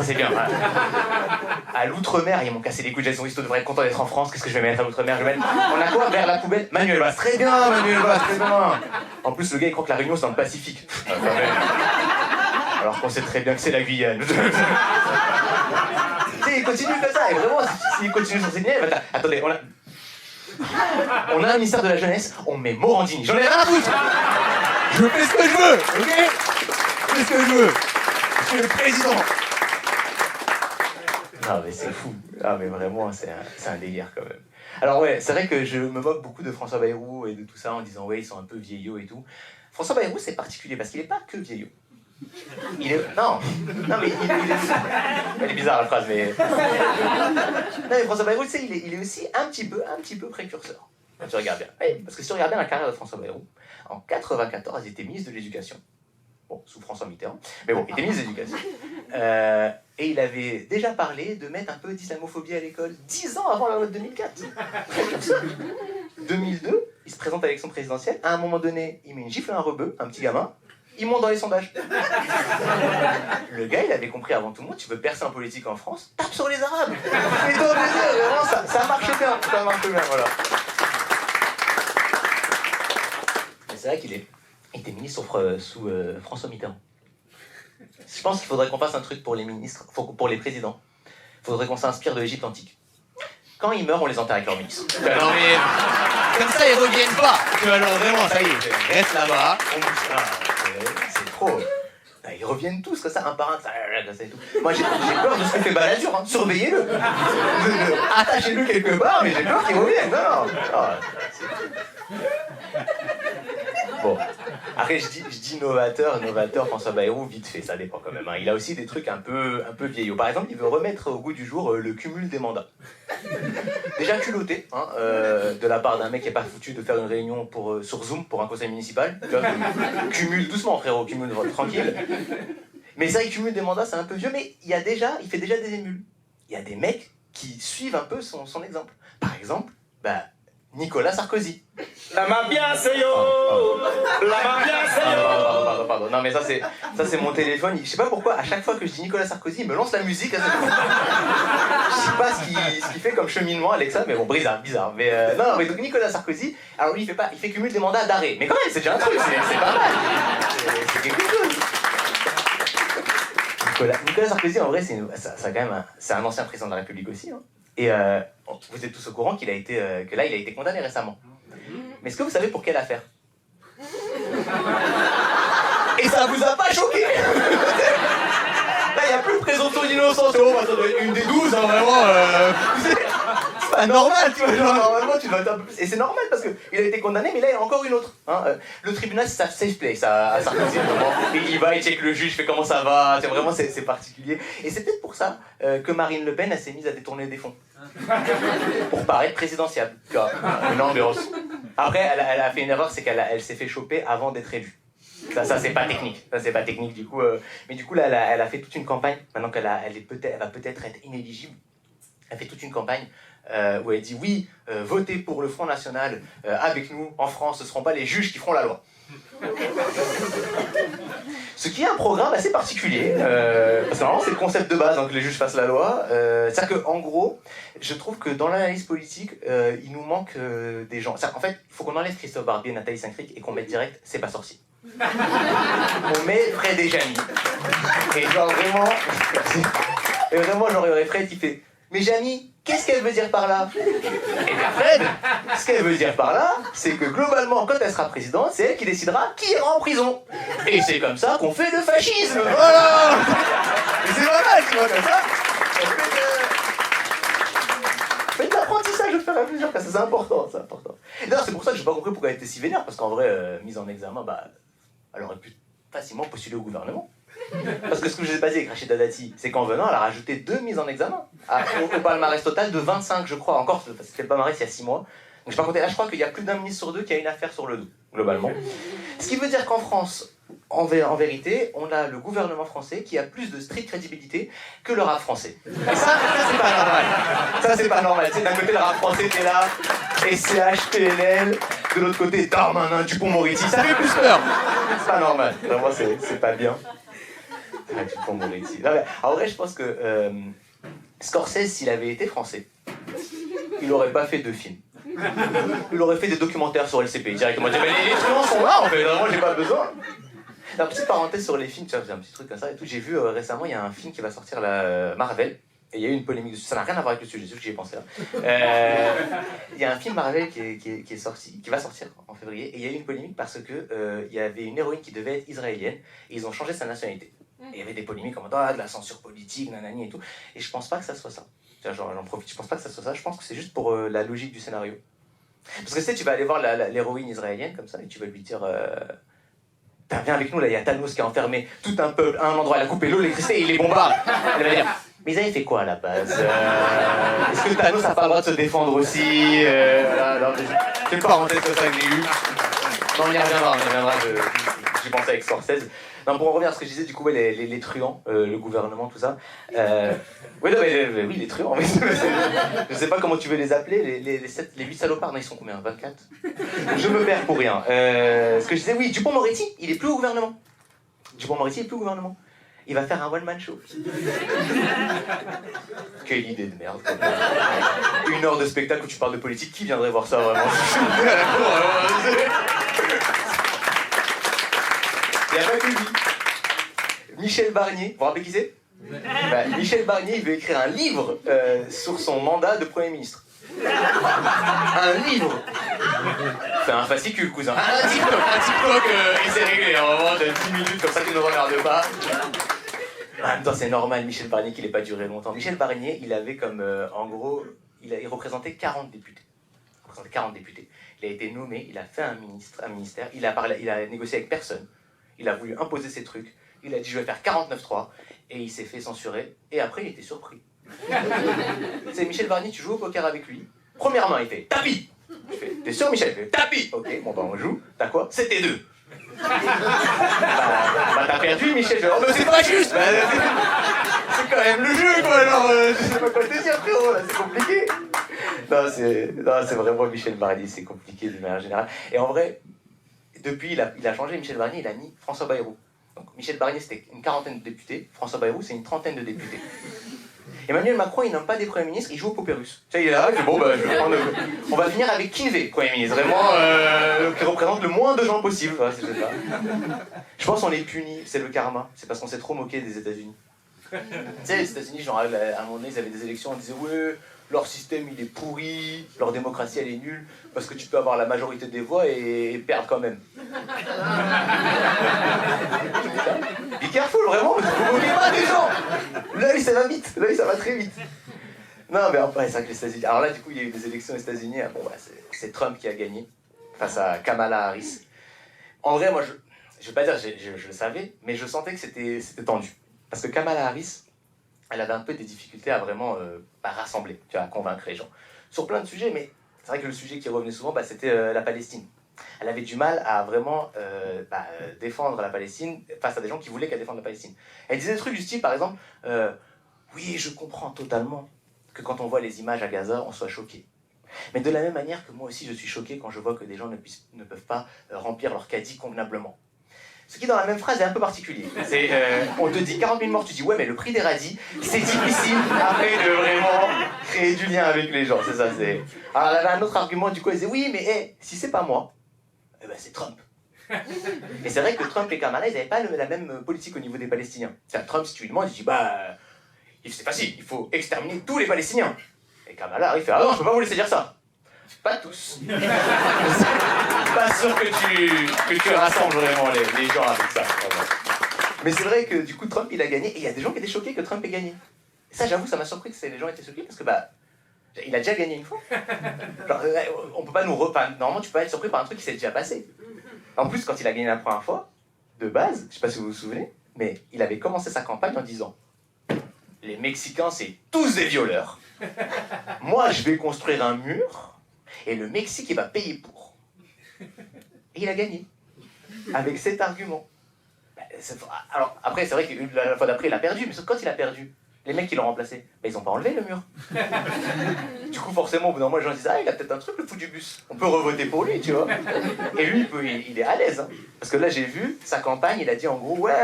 Speaker 1: À l'outre-mer, ils m'ont cassé les couilles, Jason Risto devrait être content d'être en France, qu'est-ce que je vais mettre à l'outre-mer? Je vais mettre, on a quoi vers la poubelle? Manuel Valls, très bien. En plus, le gars, il croit que la Réunion, c'est dans le Pacifique. Alors qu'on sait très bien que c'est la Guyane. Tu sais, il continue comme ça, et vraiment, s'il continue sur ses liens, attendez, on a un ministère de la jeunesse, on met Morandini, j'en ai rien à foutre. Je fais ce que je veux, ok? Je fais ce que je veux. Je suis le président. Non mais c'est fou. Ah mais vraiment, c'est un délire quand même. Alors ouais, c'est vrai que je me moque beaucoup de François Bayrou et de tout ça en disant ouais, ils sont un peu vieillots et tout. François Bayrou, c'est particulier parce qu'il est pas que vieillot. Il est... Non, mais il est... Elle est bizarre la phrase, mais... Non mais François Bayrou, tu sais, il est aussi un petit peu précurseur. Quand tu regardes bien. Oui, parce que si tu regardes bien la carrière de François Bayrou, en 94, il était ministre de l'Éducation. Bon, sous François Mitterrand, mais bon, il était ministre de l'Éducation. Et il avait déjà parlé de mettre un peu d'islamophobie à l'école 10 ans avant la loi de 2004. 2002, il se présente à l'élection présidentielle. À un moment donné, il met une gifle à un rebeu, un petit gamin. Il monte dans les sondages. Le gars, il avait compris avant tout le monde, tu veux percer en politique en France, tape sur les Arabes. Et donc, vraiment, ça marche bien, voilà. Mais c'est vrai qu'il était ministre sous François Mitterrand. Je pense qu'il faudrait qu'on fasse un truc pour les ministres, pour les présidents. Il faudrait qu'on s'inspire de l'Égypte antique. Quand ils meurent, on les enterre avec leur ministre. Non mais... Comme ça, ils reviennent pas. Alors vraiment, ça y est, reste là-bas, on bouge pas. C'est trop. Ils reviennent tous comme ça, un par un, ça et tout. Moi j'ai peur de ce que fait Balladur, hein. Surveillez-le. Attachez-le quelque part, mais j'ai peur qu'il revienne. Non. Bon. Après je dis novateur, François Bayrou, vite fait, ça dépend quand même. Hein. Il a aussi des trucs un peu vieillots. Par exemple, il veut remettre au goût du jour le cumul des mandats. Déjà culotté, hein, de la part d'un mec qui n'est pas foutu de faire une réunion sur Zoom pour un conseil municipal. Tu vois, cumule doucement frérot, cumule tranquille. Mais ça, il cumule des mandats, c'est un peu vieux, mais il fait déjà des émules. Il y a des mecs qui suivent un peu son exemple. Par exemple, Nicolas Sarkozy.
Speaker 2: La mafia, c'est yo. La mafia, c'est yo.
Speaker 1: Pardon. Non, mais ça c'est mon téléphone. Je sais pas pourquoi, à chaque fois que je dis Nicolas Sarkozy, il me lance la musique. Je sais pas ce qu'il fait comme cheminement, Alexa, mais bon, bizarre. Mais non, mais donc Nicolas Sarkozy, alors lui, il fait cumul des mandats d'arrêt. Mais quand même, c'est déjà un truc, c'est pas mal. C'est quelque chose. Nicolas Sarkozy, en vrai, c'est un ancien président de la République aussi. Hein. Et vous êtes tous au courant qu'il a été condamné récemment. Mais est-ce que vous savez pour quelle affaire? Et ça vous a pas choqué? Là, il n'y a plus de présomption d'innocence. Une des 12, hein, vraiment. C'est pas normal, tu vois. Genre, normalement, tu dois être un peu plus. Et c'est normal parce qu'il a été condamné, mais là, il y a encore une autre. Hein. Le tribunal, c'est sa safe place à Sarkozy. Il y va, il check le juge, il fait comment ça va. Tu vois, vraiment, c'est particulier. Et c'est peut-être pour ça que Marine Le Pen, elle s'est mise à détourner des fonds. Pour paraître présidentiable. Tu vois, une ambiance. Après, elle a fait une erreur, c'est qu'elle s'est fait choper avant d'être élue. Ça c'est pas technique. Ça c'est pas technique du coup. Mais du coup là, elle a fait toute une campagne. Maintenant qu'elle va peut-être être inéligible. Elle fait toute une campagne où elle dit oui, votez pour le Front National avec nous en France. Ce ne seront pas les juges qui feront la loi. Ce qui est un programme assez particulier, parce que normalement c'est le concept de base, hein, que les juges fassent la loi. C'est-à-dire qu'en gros, je trouve que dans l'analyse politique, il nous manque des gens. En fait, il faut qu'on enlève Christophe Barbier et Nathalie Saint-Cric et qu'on mette direct c'est pas sorcier. On met Fred et Jamy. Et genre vraiment, genre il y aurait Fred qui fait mais Jamy, qu'est-ce qu'elle veut dire par là? Et bien Fred, ce qu'elle veut dire par là, c'est que globalement, quand elle sera présidente, c'est elle qui décidera qui ira en prison. Et c'est comme ça qu'on fait le fascisme. Voilà. Et c'est pas mal, tu vois, comme ça. Faites de l'apprentissage au fur et à mesure, parce que c'est important, c'est important. D'ailleurs, c'est pour ça que j'ai pas compris pourquoi elle était si vénère, parce qu'en vrai, mise en examen, elle aurait pu facilement postuler au gouvernement. Parce que ce que je vous ai pas dit avec Rachida Dati, c'est qu'en venant, elle a rajouté 2 mises en examen au palmarès total de 25, je crois, encore, parce que c'était le palmarès il y a 6 mois. Donc je sais pas compter, là je crois qu'il y a plus d'un ministre sur 2 qui a une affaire sur le dos, globalement. Ce qui veut dire qu'en France, en vérité, on a le gouvernement français qui a plus de street crédibilité que le rap français. Et ça c'est pas normal. Ça c'est pas normal. D'un côté, le rap français était là, SCH, PNL, de l'autre côté, Darmanin, Dupond-Moretti, ça fait plus peur. C'est pas normal. Vraiment, c'est pas bien. Dupond-Moretti. En vrai, je pense que Scorsese, s'il avait été français, il n'aurait pas fait 2 films. Il aurait fait des documentaires sur LCP directement. Il dit, mais les truands sont là en fait, moi j'ai pas besoin. La petite parenthèse sur les films, tu vois, j'ai un petit truc comme ça et tout. J'ai vu récemment, il y a un film qui va sortir, Marvel, et il y a eu une polémique dessus. Ça n'a rien à voir avec le sujet, c'est ce que j'y ai pensé là. Il y a un film Marvel qui est sorti, qui va sortir en février, et il y a eu une polémique parce que il y avait une héroïne qui devait être israélienne, et ils ont changé sa nationalité. Et il y avait des polémiques comme de la censure politique, nanani et tout. Et je pense pas que ça soit ça. J'en profite, je pense pas que ça soit ça, je pense que c'est juste pour la logique du scénario. Parce que tu sais, tu vas aller voir l'héroïne israélienne comme ça, et tu vas lui dire viens avec nous, là, il y a Thanos qui a enfermé tout un peuple à un endroit, il a coupé l'eau, l'électricité et il les bombarde. Elle va dire mais ils avaient fait quoi à la base? Est-ce que Thanos n'a pas le droit de se défendre aussi? Voilà, c'est une parenthèse que ça que j'ai eue. Non, on y reviendra, j'ai pensé avec Scorsese. Non, pour en revenir à ce que je disais, du coup, ouais, les truands, le gouvernement, tout ça. Oui, les truands. Je sais pas comment tu veux les appeler, les 8 salopards. Non, ils sont combien? 24? Je me perds pour rien. Ce que je disais, oui, Dupond-Moretti, il est plus au gouvernement. Dupond-Moretti est plus au gouvernement. Il va faire un one-man show. Quelle idée de merde. 1 heure de spectacle où tu parles de politique, qui viendrait voir ça vraiment? Il n'y a pas que lui. Michel Barnier, vous vous rappelez qui c'est? Michel Barnier, il veut écrire un livre sur son mandat de Premier ministre. Un livre. C'est un fascicule, cousin. Un TikTok, et c'est réglé, un moment de 10 minutes, comme ça tu ne regardes pas. En même temps, c'est normal, Michel Barnier, qu'il n'ait pas duré longtemps. Michel Barnier, il avait comme, en gros, il représentait 40 députés. Il a été nommé, il a fait un ministère, il a négocié avec personne. Il a voulu imposer ses trucs. Il a dit je vais faire 49-3 et il s'est fait censurer. Et après, il était surpris. C'est Michel Barnier, tu joues au poker avec lui. Premièrement, il fait tapis. Je fais t'es sûr, Michel? Il fait tapis. Ok, bon, on joue. T'as quoi? C'était 2. T'as perdu, Michel. Je fais, oh, mais c'est pas juste. C'est quand même le jeu, quoi. Alors, je sais pas quoi te dire, frérot. Là, c'est compliqué. c'est vraiment Michel Barnier, c'est compliqué de manière générale. Et en vrai, depuis, il a changé Michel Barnier, il a mis François Bayrou. Donc Michel Barnier, c'était une quarantaine de députés, François Bayrou, c'est une trentaine de députés. Emmanuel Macron, il nomme pas des premiers ministres, il joue au poker russe. Tu sais, il est là, il fait bon, bah, on va finir avec Kinvey, Premier ministre, vraiment, qui représente le moins de gens possible. Ouais, je pense qu'on est puni, c'est le karma, c'est parce qu'on s'est trop moqué des États-Unis. Tu sais, les États-Unis, genre, à un moment donné, ils avaient des élections, on disait ouais, leur système il est pourri, leur démocratie elle est nulle, parce que tu peux avoir la majorité des voix et perdre quand même. Be careful, vraiment, parce que vous moquez pas des gens. L'œil ça va vite, l'œil ça va très vite. Non, mais après, c'est vrai que les États-Unis. Alors là, du coup, il y a eu des élections aux États-Unis, bon, bah, c'est Trump qui a gagné face à Kamala Harris. En vrai, moi, je vais pas dire, je le savais, mais je sentais que c'était tendu. Parce que Kamala Harris, elle avait un peu des difficultés à vraiment rassembler, tu vois, à convaincre les gens. Sur plein de sujets, mais c'est vrai que le sujet qui revenait souvent, bah, c'était la Palestine. Elle avait du mal à vraiment défendre la Palestine face à des gens qui voulaient qu'elle défende la Palestine. Elle disait des trucs du style, par exemple, oui, je comprends totalement que quand on voit les images à Gaza, on soit choqué. Mais de la même manière que moi aussi, je suis choqué quand je vois que des gens ne peuvent pas remplir leur caddie convenablement. Ce qui, dans la même phrase, est un peu particulier. On te dit 40 000 morts, tu dis ouais, mais le prix des radis, c'est difficile après de vraiment créer du lien avec les gens. C'est ça, c'est. Alors, elle avait un autre argument, du coup, elle disait oui, mais si c'est pas moi, eh ben, c'est Trump. Et c'est vrai que Trump et Kamala, ils n'avaient pas la même politique au niveau des Palestiniens. C'est-à-dire, Trump, si tu lui demandes, il dit c'est facile, il faut exterminer tous les Palestiniens. Et Kamala, il fait ah non, je peux pas vous laisser dire ça. Pas tous. Pas sûr que tu rassembles vraiment les gens avec ça. Mais c'est vrai que du coup Trump il a gagné et il y a des gens qui étaient choqués que Trump ait gagné. Et ça j'avoue ça m'a surpris que les gens étaient choqués parce que il a déjà gagné une fois. Genre, on peut pas normalement tu peux pas être surpris par un truc qui s'est déjà passé. En plus quand il a gagné la première fois, de base, je sais pas si vous vous souvenez, mais il avait commencé sa campagne en disant les Mexicains c'est tous des violeurs. Moi je vais construire un mur. Et le Mexique, il va payer pour. Et il a gagné. Avec cet argument. Alors, après, c'est vrai que la fois d'après, il a perdu. Mais sauf quand il a perdu, les mecs qui l'ont remplacé, ils n'ont pas enlevé le mur. Du coup, forcément, au bout d'un moment, les gens disent il a peut-être un truc, le fou du bus. On peut revoter pour lui, tu vois. Et lui, il est à l'aise. Hein. Parce que là, j'ai vu sa campagne, il a dit en gros, ouais,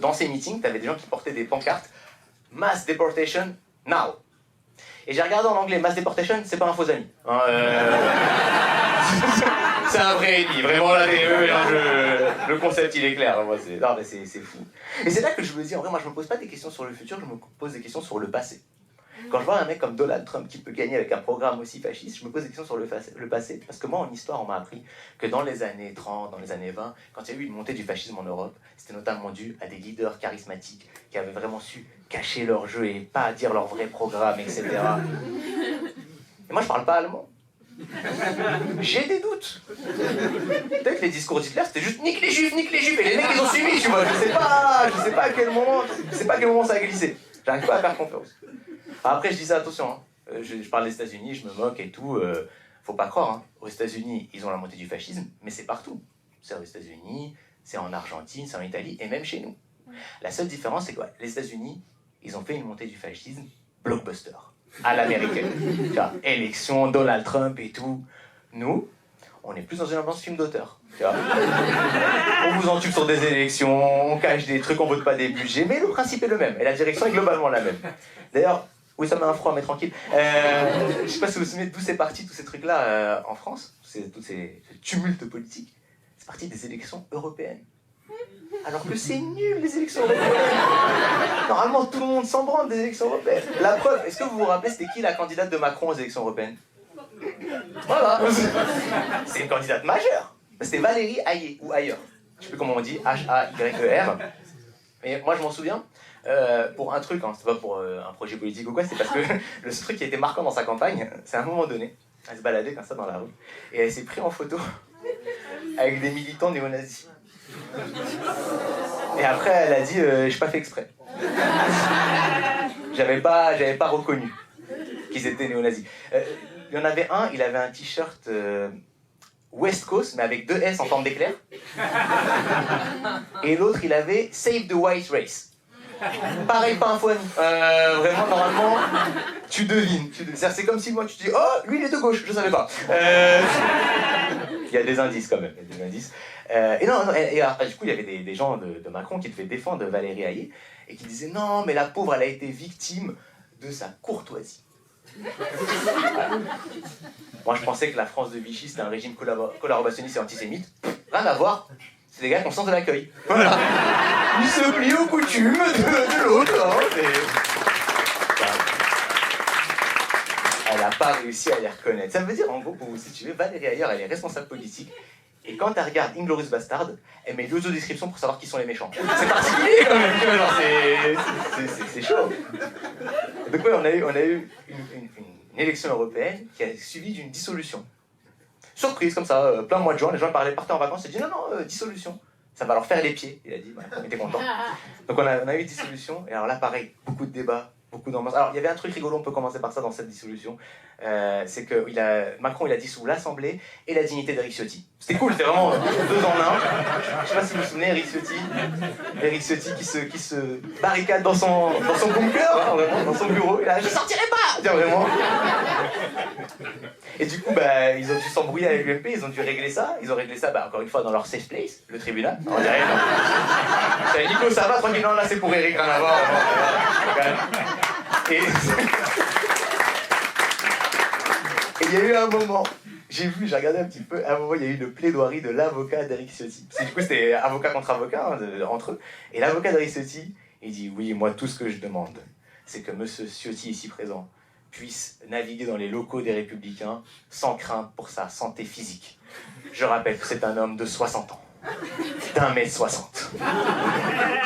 Speaker 1: dans ses meetings, tu avais des gens qui portaient des pancartes Mass deportation now. Et j'ai regardé en anglais, mass deportation, c'est pas un faux ami. Hein, c'est un vrai ennemi, vraiment là, le concept il est clair. Moi, c'est fou. Et c'est là que je me dis, en vrai, moi je me pose pas des questions sur le futur, je me pose des questions sur le passé. Quand je vois un mec comme Donald Trump qui peut gagner avec un programme aussi fasciste, je me pose des questions sur le passé. Parce que moi, en histoire, on m'a appris que dans les années 30, dans les années 20, quand il y a eu une montée du fascisme en Europe, c'était notamment dû à des leaders charismatiques qui avaient vraiment su cacher leur jeu et pas dire leur vrai programme, etc. Et moi, je parle pas allemand. J'ai des doutes. Peut-être que les discours d'Hitler, c'était juste nique les juifs, et les mecs ils ont suivi, tu vois. Je sais pas à quel moment ça a glissé. J'arrive pas à faire confiance. Après, je dis ça, attention, hein. Je parle des États-Unis, je me moque et tout. Faut pas croire, hein. Aux États-Unis, ils ont la montée du fascisme, mais c'est partout. C'est aux États-Unis, c'est en Argentine, c'est en Italie, et même chez nous. La seule différence, c'est quoi? Les États-Unis, ils ont fait une montée du fascisme blockbuster, à l'américaine. Tu vois, élection, Donald Trump et tout. Nous, on est plus dans une ambiance film d'auteur. Tu vois, on vous entube sur des élections, on cache des trucs, on vote pas des budgets, mais le principe est le même, et la direction est globalement la même. D'ailleurs, oui, ça met un froid, mais tranquille. Je sais pas si vous vous souvenez d'où c'est parti, tous ces trucs-là en France, tous ces tumultes politiques. C'est parti des élections européennes. Alors que c'est nul, les élections européennes. Normalement, tout le monde s'en branle des élections européennes. La preuve, est-ce que vous vous rappelez, c'était qui la candidate de Macron aux élections européennes? Voilà. C'est une candidate majeure. C'était Valérie Hayer, ou ailleurs. Je sais plus comment on dit, H-A-Y-E-R. Mais moi, je m'en souviens, pour un truc, hein, c'était pas pour un projet politique ou quoi, c'est parce que le truc qui a été marquant dans sa campagne, c'est à un moment donné, elle se baladait comme ça dans la rue, et elle s'est prise en photo avec des militants néo-nazis. Et après, elle a dit, j'ai pas fait exprès. J'avais pas reconnu qu'ils étaient néo-nazis. Il y en avait un, il avait un t-shirt West Coast, mais avec 2 S en forme d'éclair. Et l'autre, il avait Save the White Race. Pareil, pas info ami. Vraiment, normalement, tu devines. C'est-à-dire, c'est comme si moi, tu te dis, oh, lui, il est de gauche, je savais pas. Il y a des indices quand même, il y a des indices. Et non, alors, du coup, il y avait des gens de Macron qui devaient défendre Valérie Hayé et qui disaient, non, mais la pauvre, elle a été victime de sa courtoisie. Moi, je pensais que la France de Vichy, c'était un régime collaborationniste et antisémite. Rien à voir. C'est des gars qui ont le sens de l'accueil. Voilà. Ils se plient aux coutumes de l'autre. Hein, elle n'a pas réussi à les reconnaître. Ça veut dire, en gros, pour vous situer, Valérie Hayé, elle est responsable politique. Et quand elle regarde Inglourious Bastard, elle met l'audio-description pour savoir qui sont les méchants. C'est particulier quand même, tu vois, genre, c'est chaud. Donc ouais, on a eu une élection européenne qui a suivi d'une dissolution. Surprise comme ça, plein mois de juin, les gens partaient en vacances, ils ont dit non, dissolution. Ça va leur faire les pieds. Il a dit, il était content. Donc on a eu dissolution, et alors là pareil, beaucoup de débats, beaucoup d'ambiance. Alors il y avait un truc rigolo, on peut commencer par ça dans cette dissolution, c'est que Macron il a dissous l'Assemblée et la dignité d'Éric Ciotti. C'était cool, c'était vraiment 2 en 1. Je sais pas si vous vous souvenez, Éric Ciotti qui se barricade dans son bunker, hein, vraiment, dans son bureau, et là, je sortirai pas, tiens, vraiment. Et du coup, ils ont dû s'embrouiller avec l'UMP, ils ont dû régler ça. Ils ont réglé ça, encore une fois, dans leur safe place, le tribunal. On dirait, non. Nico, ça va, tranquille, non, là, c'est pour Eric, rien à voir. Et il y a eu un moment, j'ai regardé un petit peu, à un moment, il y a eu une plaidoirie de l'avocat d'Éric Ciotti. Parce que du coup, c'était avocat contre avocat, hein, entre eux. Et l'avocat d'Éric Ciotti, il dit, oui, moi, tout ce que je demande, c'est que monsieur Ciotti, ici présent, puisse naviguer dans les locaux des Républicains sans crainte pour sa santé physique. Je rappelle que c'est un homme de 60 ans, d'1m60.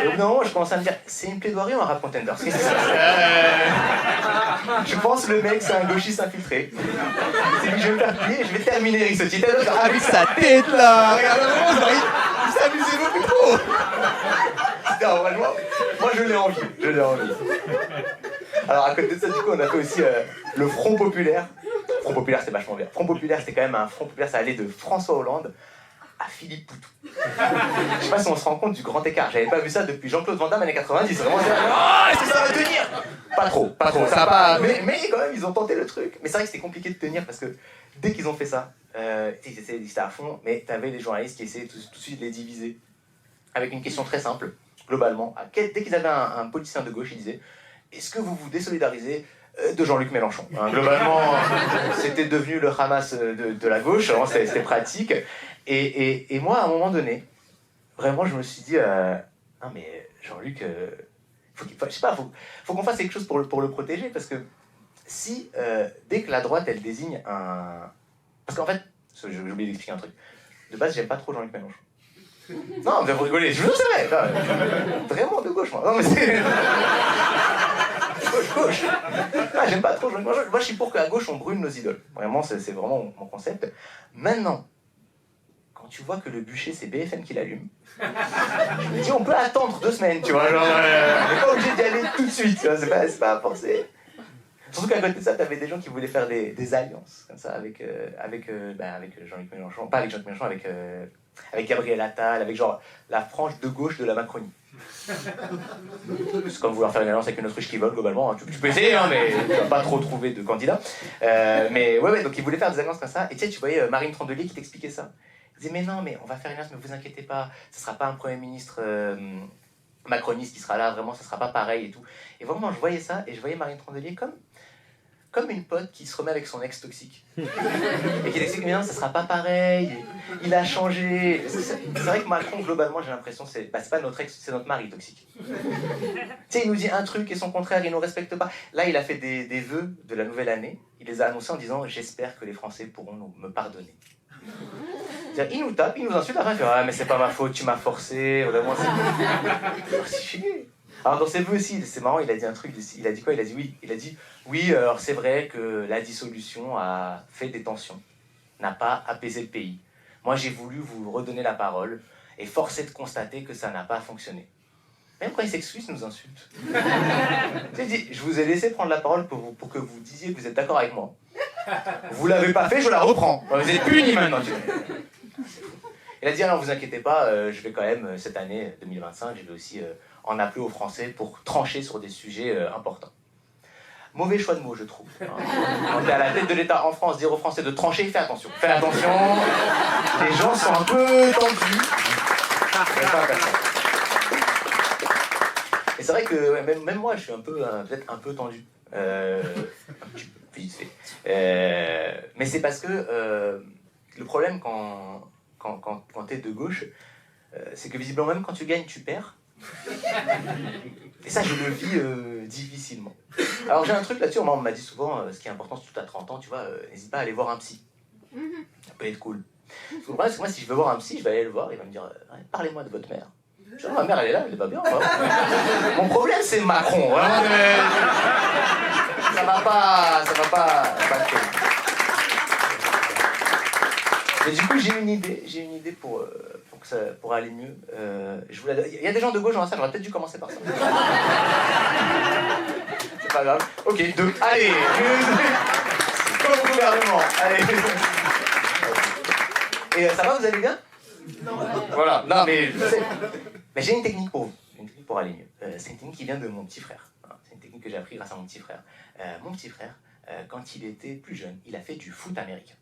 Speaker 1: Et au bout d'un moment, je commence à me dire, c'est une plaidoirie ou un rap contender? Qu'est-ce que c'est ça? Je pense le mec, c'est un gauchiste infiltré. C'est lui, je vais me faire plier et je vais terminer Éric Ciotti.
Speaker 3: Avec sa tête là!
Speaker 1: Regarde, il s'est amusé beaucoup trop! Non, vraiment, moi je l'ai envie. Alors à côté de ça, du coup, on a fait aussi le Front Populaire. Front Populaire, c'était vachement bien. Front Populaire, c'était quand même un Front Populaire, ça allait de François Hollande à Philippe Poutou. Je sais pas si on se rend compte du grand écart. J'avais pas vu ça depuis Jean-Claude Van Damme années 90. Vraiment, est-ce que ça va tenir? Pas trop. Ça a pas. Mais quand même, ils ont tenté le truc. Mais c'est vrai que c'était compliqué de tenir parce que dès qu'ils ont fait ça, ils étaient à fond, mais t'avais les journalistes qui essayaient tout de suite de les diviser. Avec une question très simple, globalement. Dès qu'ils avaient un politicien de gauche, ils disaient: est-ce que vous vous désolidarisez de Jean-Luc Mélenchon? Globalement, c'était devenu le Hamas de la gauche, c'était pratique. Et moi, à un moment donné, vraiment, je me suis dit, non mais Jean-Luc, faut qu'on fasse quelque chose pour le protéger, parce que si, dès que la droite, elle désigne un... Parce qu'en fait, j'ai oublié d'expliquer un truc. De base, j'aime pas trop Jean-Luc Mélenchon. Non, vous rigolez, je vous savais, vraiment de gauche, moi. Non, mais c'est... Gauche. Ah, j'aime pas trop Jean-Luc Mélenchon. Moi, je suis pour qu'à gauche, on brûle nos idoles. Vraiment, c'est vraiment mon concept. Maintenant, quand tu vois que le bûcher, c'est BFM qui l'allume, je me dis, on peut attendre 2 semaines, tu vois. Genre, on n'est pas obligé d'y aller tout de suite, tu vois, c'est pas forcé. Surtout qu'à côté de ça, t'avais des gens qui voulaient faire des alliances, comme ça, avec Jean-Luc Mélenchon. Pas avec Jean-Luc Mélenchon, avec Gabriel Attal, avec genre la frange de gauche de la Macronie. C'est comme vouloir faire une alliance avec une autruche qui vole, globalement. Hein. Tu peux essayer, hein, mais tu vas pas trop trouver de candidats. Mais ouais, donc ils voulaient faire des alliances comme ça. Et tu voyais Marine Trandelier qui t'expliquait ça. Elle disait, mais non, mais on va faire une alliance, mais vous inquiétez pas, ce sera pas un Premier ministre macroniste qui sera là, vraiment, ça sera pas pareil et tout. Et vraiment, je voyais ça, et je voyais Marine Trandelier comme une pote qui se remet avec son ex toxique. Et qui t'explique, mais non, ça sera pas pareil, il a changé. C'est vrai que Macron, globalement, j'ai l'impression, c'est pas notre ex, c'est notre mari toxique. Tu sais, il nous dit un truc et son contraire, il nous respecte pas. Là, il a fait des vœux de la nouvelle année, il les a annoncés en disant, j'espère que les Français pourront me pardonner. C'est-à-dire, il nous tape, il nous insulte, à la fin, il fait, ah, mais c'est pas ma faute, tu m'as forcé, vraiment, c'est chier. Alors dans ses vœux aussi, c'est marrant, il a dit un truc, il a dit quoi? Il a dit oui, alors c'est vrai que la dissolution a fait des tensions, n'a pas apaisé le pays. Moi j'ai voulu vous redonner la parole, et force est de constater que ça n'a pas fonctionné. Même quand il s'excuse, il nous insulte. Il dit, je vous ai laissé prendre la parole pour que vous disiez que vous êtes d'accord avec moi. Vous l'avez pas fait, je la reprends. Vous êtes puni maintenant. Il a dit, alors vous inquiétez pas, je vais quand même, cette année 2025, je vais aussi en appeler aux Français pour trancher sur des sujets importants. Mauvais choix de mots, je trouve. Quand t'es à la tête de l'État en France, dire aux Français de trancher, fais attention. Fais attention, les gens sont un peu tendus. Et c'est vrai que même moi, je suis un peu, peut-être un peu tendu. Un petit peu, vite fait. Mais c'est parce que le problème quand t'es de gauche, c'est que visiblement même quand tu gagnes, tu perds. Et ça, je le vis difficilement. Alors j'ai un truc là-dessus, on m'a dit souvent, ce qui est important, surtout à 30 ans, tu vois, n'hésite pas à aller voir un psy. Ça peut être cool. Parce que le problème, c'est que moi, si je veux voir un psy, je vais aller le voir, il va me dire, parlez-moi de votre mère. Je dis, ma mère, elle est là, elle est pas bien. Mon problème, c'est Macron. Vraiment, ça va pas Mais du coup, j'ai une idée pour aller mieux. Il y a des gens de gauche dans la salle, j'aurais peut-être dû commencer par ça. C'est pas grave. Ok, 2. Allez, c'est comme au gouvernement. Allez. Et ça va, vous allez bien? Non. Voilà, non mais je sais. Mais j'ai une technique pour vous, une technique pour aller mieux. C'est une technique qui vient de mon petit frère. C'est une technique que j'ai appris grâce à mon petit frère. Mon petit frère, quand il était plus jeune, il a fait du foot américain.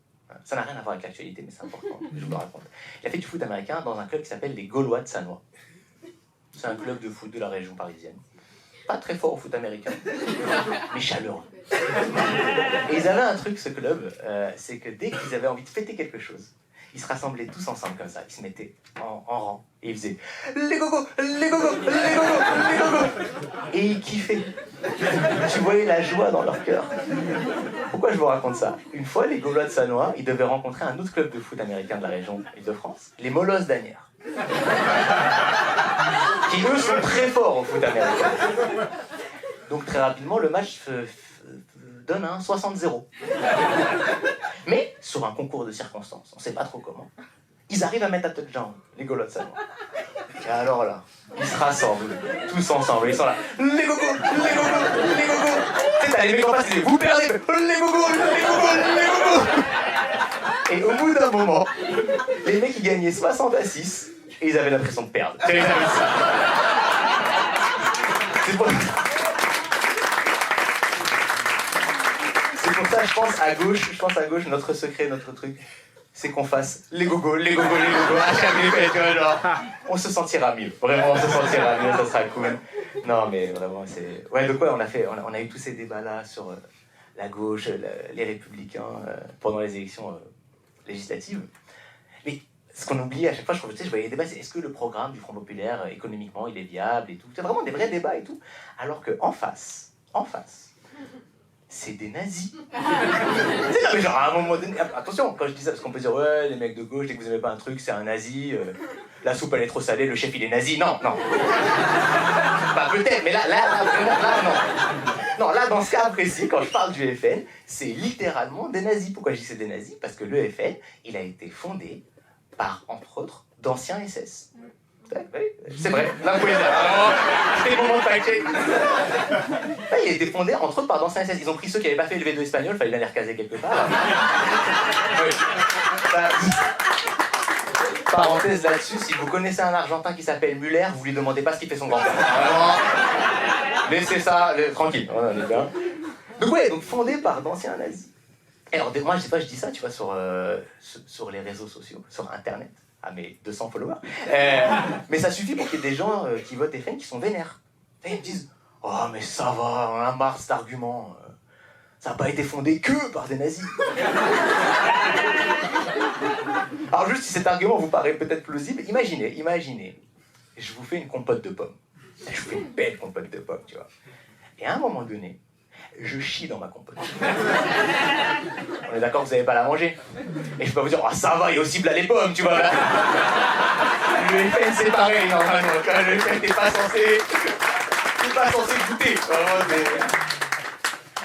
Speaker 1: Ça n'a rien à voir avec l'actualité, mais c'est important, je vous le raconte. Il a fait du foot américain dans un club qui s'appelle les Gaulois de Sannois. C'est un club de foot de la région parisienne. Pas très fort au foot américain, mais chaleureux. Et ils avaient un truc, ce club, c'est que dès qu'ils avaient envie de fêter quelque chose, ils se rassemblaient tous ensemble comme ça, ils se mettaient en rang, et ils faisaient « Les gogos, les gogos, les gogos, les gogos !» Et ils kiffaient. Tu voyais la joie dans leur cœur. Pourquoi je vous raconte ça? Une fois, les Gaulois de Sannois, ils devaient rencontrer un autre club de foot américain de la région Île-de-France, les Molosses d'Asnières. Qui, eux, sont très forts au foot américain. Donc, très rapidement, le match donne un 60-0. Mais, sur un concours de circonstances, on ne sait pas trop comment, ils arrivent à mettre à touchdown, les Gaulois de Sannois. Et alors là, ils se rassemblent, tous ensemble, ils sont là, les gogos, les gogos, les gogos. Tu sais, t'as les mecs en face, ils disent, vous perdez, les gogos, les gogos, les gogos. Et au bout d'un moment, les mecs ils gagnaient 60-6 et ils avaient l'impression de perdre. C'est pour ça, je pense à gauche, notre secret, notre truc, c'est qu'on fasse les gogos, les gogos, les gogos, à chaque fête, tu vois, genre, on se sentira mieux, vraiment, on se sentira mieux, ça sera cool. Non, mais vraiment, c'est... Ouais, de quoi on a eu tous ces débats-là sur la gauche, les républicains, pendant les élections législatives. Mais ce qu'on oublie à chaque fois, je voyais les débats, c'est est-ce que le programme du Front Populaire, économiquement, il est viable et tout. C'est vraiment des vrais débats et tout. Alors qu'en face, c'est des nazis. C'est non, mais genre à un moment donné, attention, quand je dis ça, parce qu'on peut dire ouais, les mecs de gauche, dès que vous aimez pas un truc, c'est un nazi, la soupe elle est trop salée, le chef il est nazi. Non. Bah peut-être, mais là, non. Non, là, dans ce cas précis, quand je parle du FN, c'est littéralement des nazis. Pourquoi je dis que c'est des nazis? Parce que le FN, il a été fondé par, entre autres, d'anciens SS. Oui, c'est vrai, là vous pouvez dire. C'était le moment de fact-check. Il a été fondé entre autres par d'anciens SS. Ils ont pris ceux qui n'avaient pas fait le V2 espagnol, fallait les recaser quelque part. Oui. Parenthèse là-dessus, si vous connaissez un Argentin qui s'appelle Muller, vous lui demandez pas ce qu'il fait son grand-père. Vraiment, laissez ça, tranquille, on est bien. Donc fondé par d'anciens nazis. Et alors moi, je sais pas, je dis ça, tu vois, sur les réseaux sociaux, sur Internet. À mes 200 followers. Mais ça suffit pour qu'il y ait des gens qui votent FN qui sont vénères. Et ils me disent « Oh, mais ça va, on a marre cet argument. Ça n'a pas été fondé que par des nazis. » Alors juste, si cet argument vous paraît peut-être plausible, imaginez, je vous fais une compote de pommes. Je vous fais une belle compote de pommes, tu vois. Et à un moment donné, je chie dans ma compote. On est d'accord que vous n'allez pas la manger. Et je peux vous dire, oh, ça va, il y a aussi là les pommes, tu vois. Là. Le FN, c'est pareil, normalement. Le FN, t'es pas censé goûter.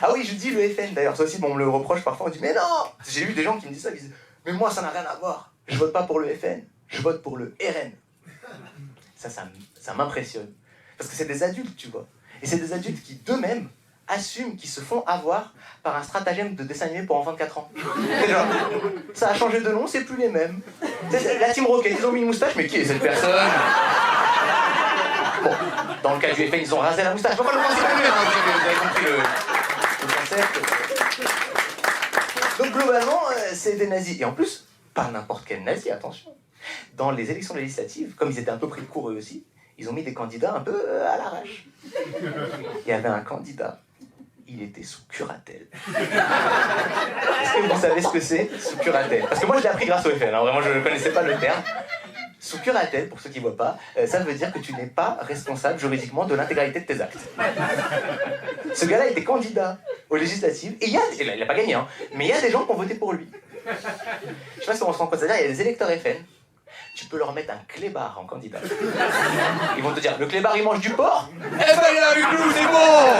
Speaker 1: Ah oui, je dis le FN, d'ailleurs. Ça aussi, bon, on me le reproche parfois. On dit, mais non. J'ai eu des gens qui me disent ça. Ils disent, mais moi, ça n'a rien à voir. Je vote pas pour le FN. Je vote pour le RN. Ça m'impressionne. Parce que c'est des adultes, tu vois. Et c'est des adultes qui, d'eux-mêmes, assument qu'ils se font avoir par un stratagème de dessin animé pour enfants de 4 ans. Genre, ça a changé de nom, c'est plus les mêmes. La Team Rocket, ils ont mis une moustache, mais qui est cette personne? Bon, Dans le cas du FN, ils ont rasé la moustache. Faut pas le penser comme lui, hein, vous avez compris le concept. Donc globalement, c'est des nazis. Et en plus, pas n'importe quel nazi, attention. Dans les élections législatives, comme ils étaient un peu pris de court eux aussi, ils ont mis des candidats un peu à l'arrache. Il y avait un candidat, il était sous curatelle. Est-ce que vous savez ce que c'est, sous curatelle? Parce que moi je l'ai appris grâce au FN, hein. Vraiment je ne connaissais pas le terme. Sous curatelle, pour ceux qui ne voient pas, ça veut dire que tu n'es pas responsable juridiquement de l'intégralité de tes actes. Ce gars-là était candidat aux législatives, et il n'a pas gagné, hein, mais il y a des gens qui ont voté pour lui. Je ne sais pas si on se rend compte, c'est-à-dire il y a des électeurs FN, tu peux leur mettre un clébard en candidat. Ils vont te dire, le clébard il mange du porc? Eh ben il est avec nous, c'est bon,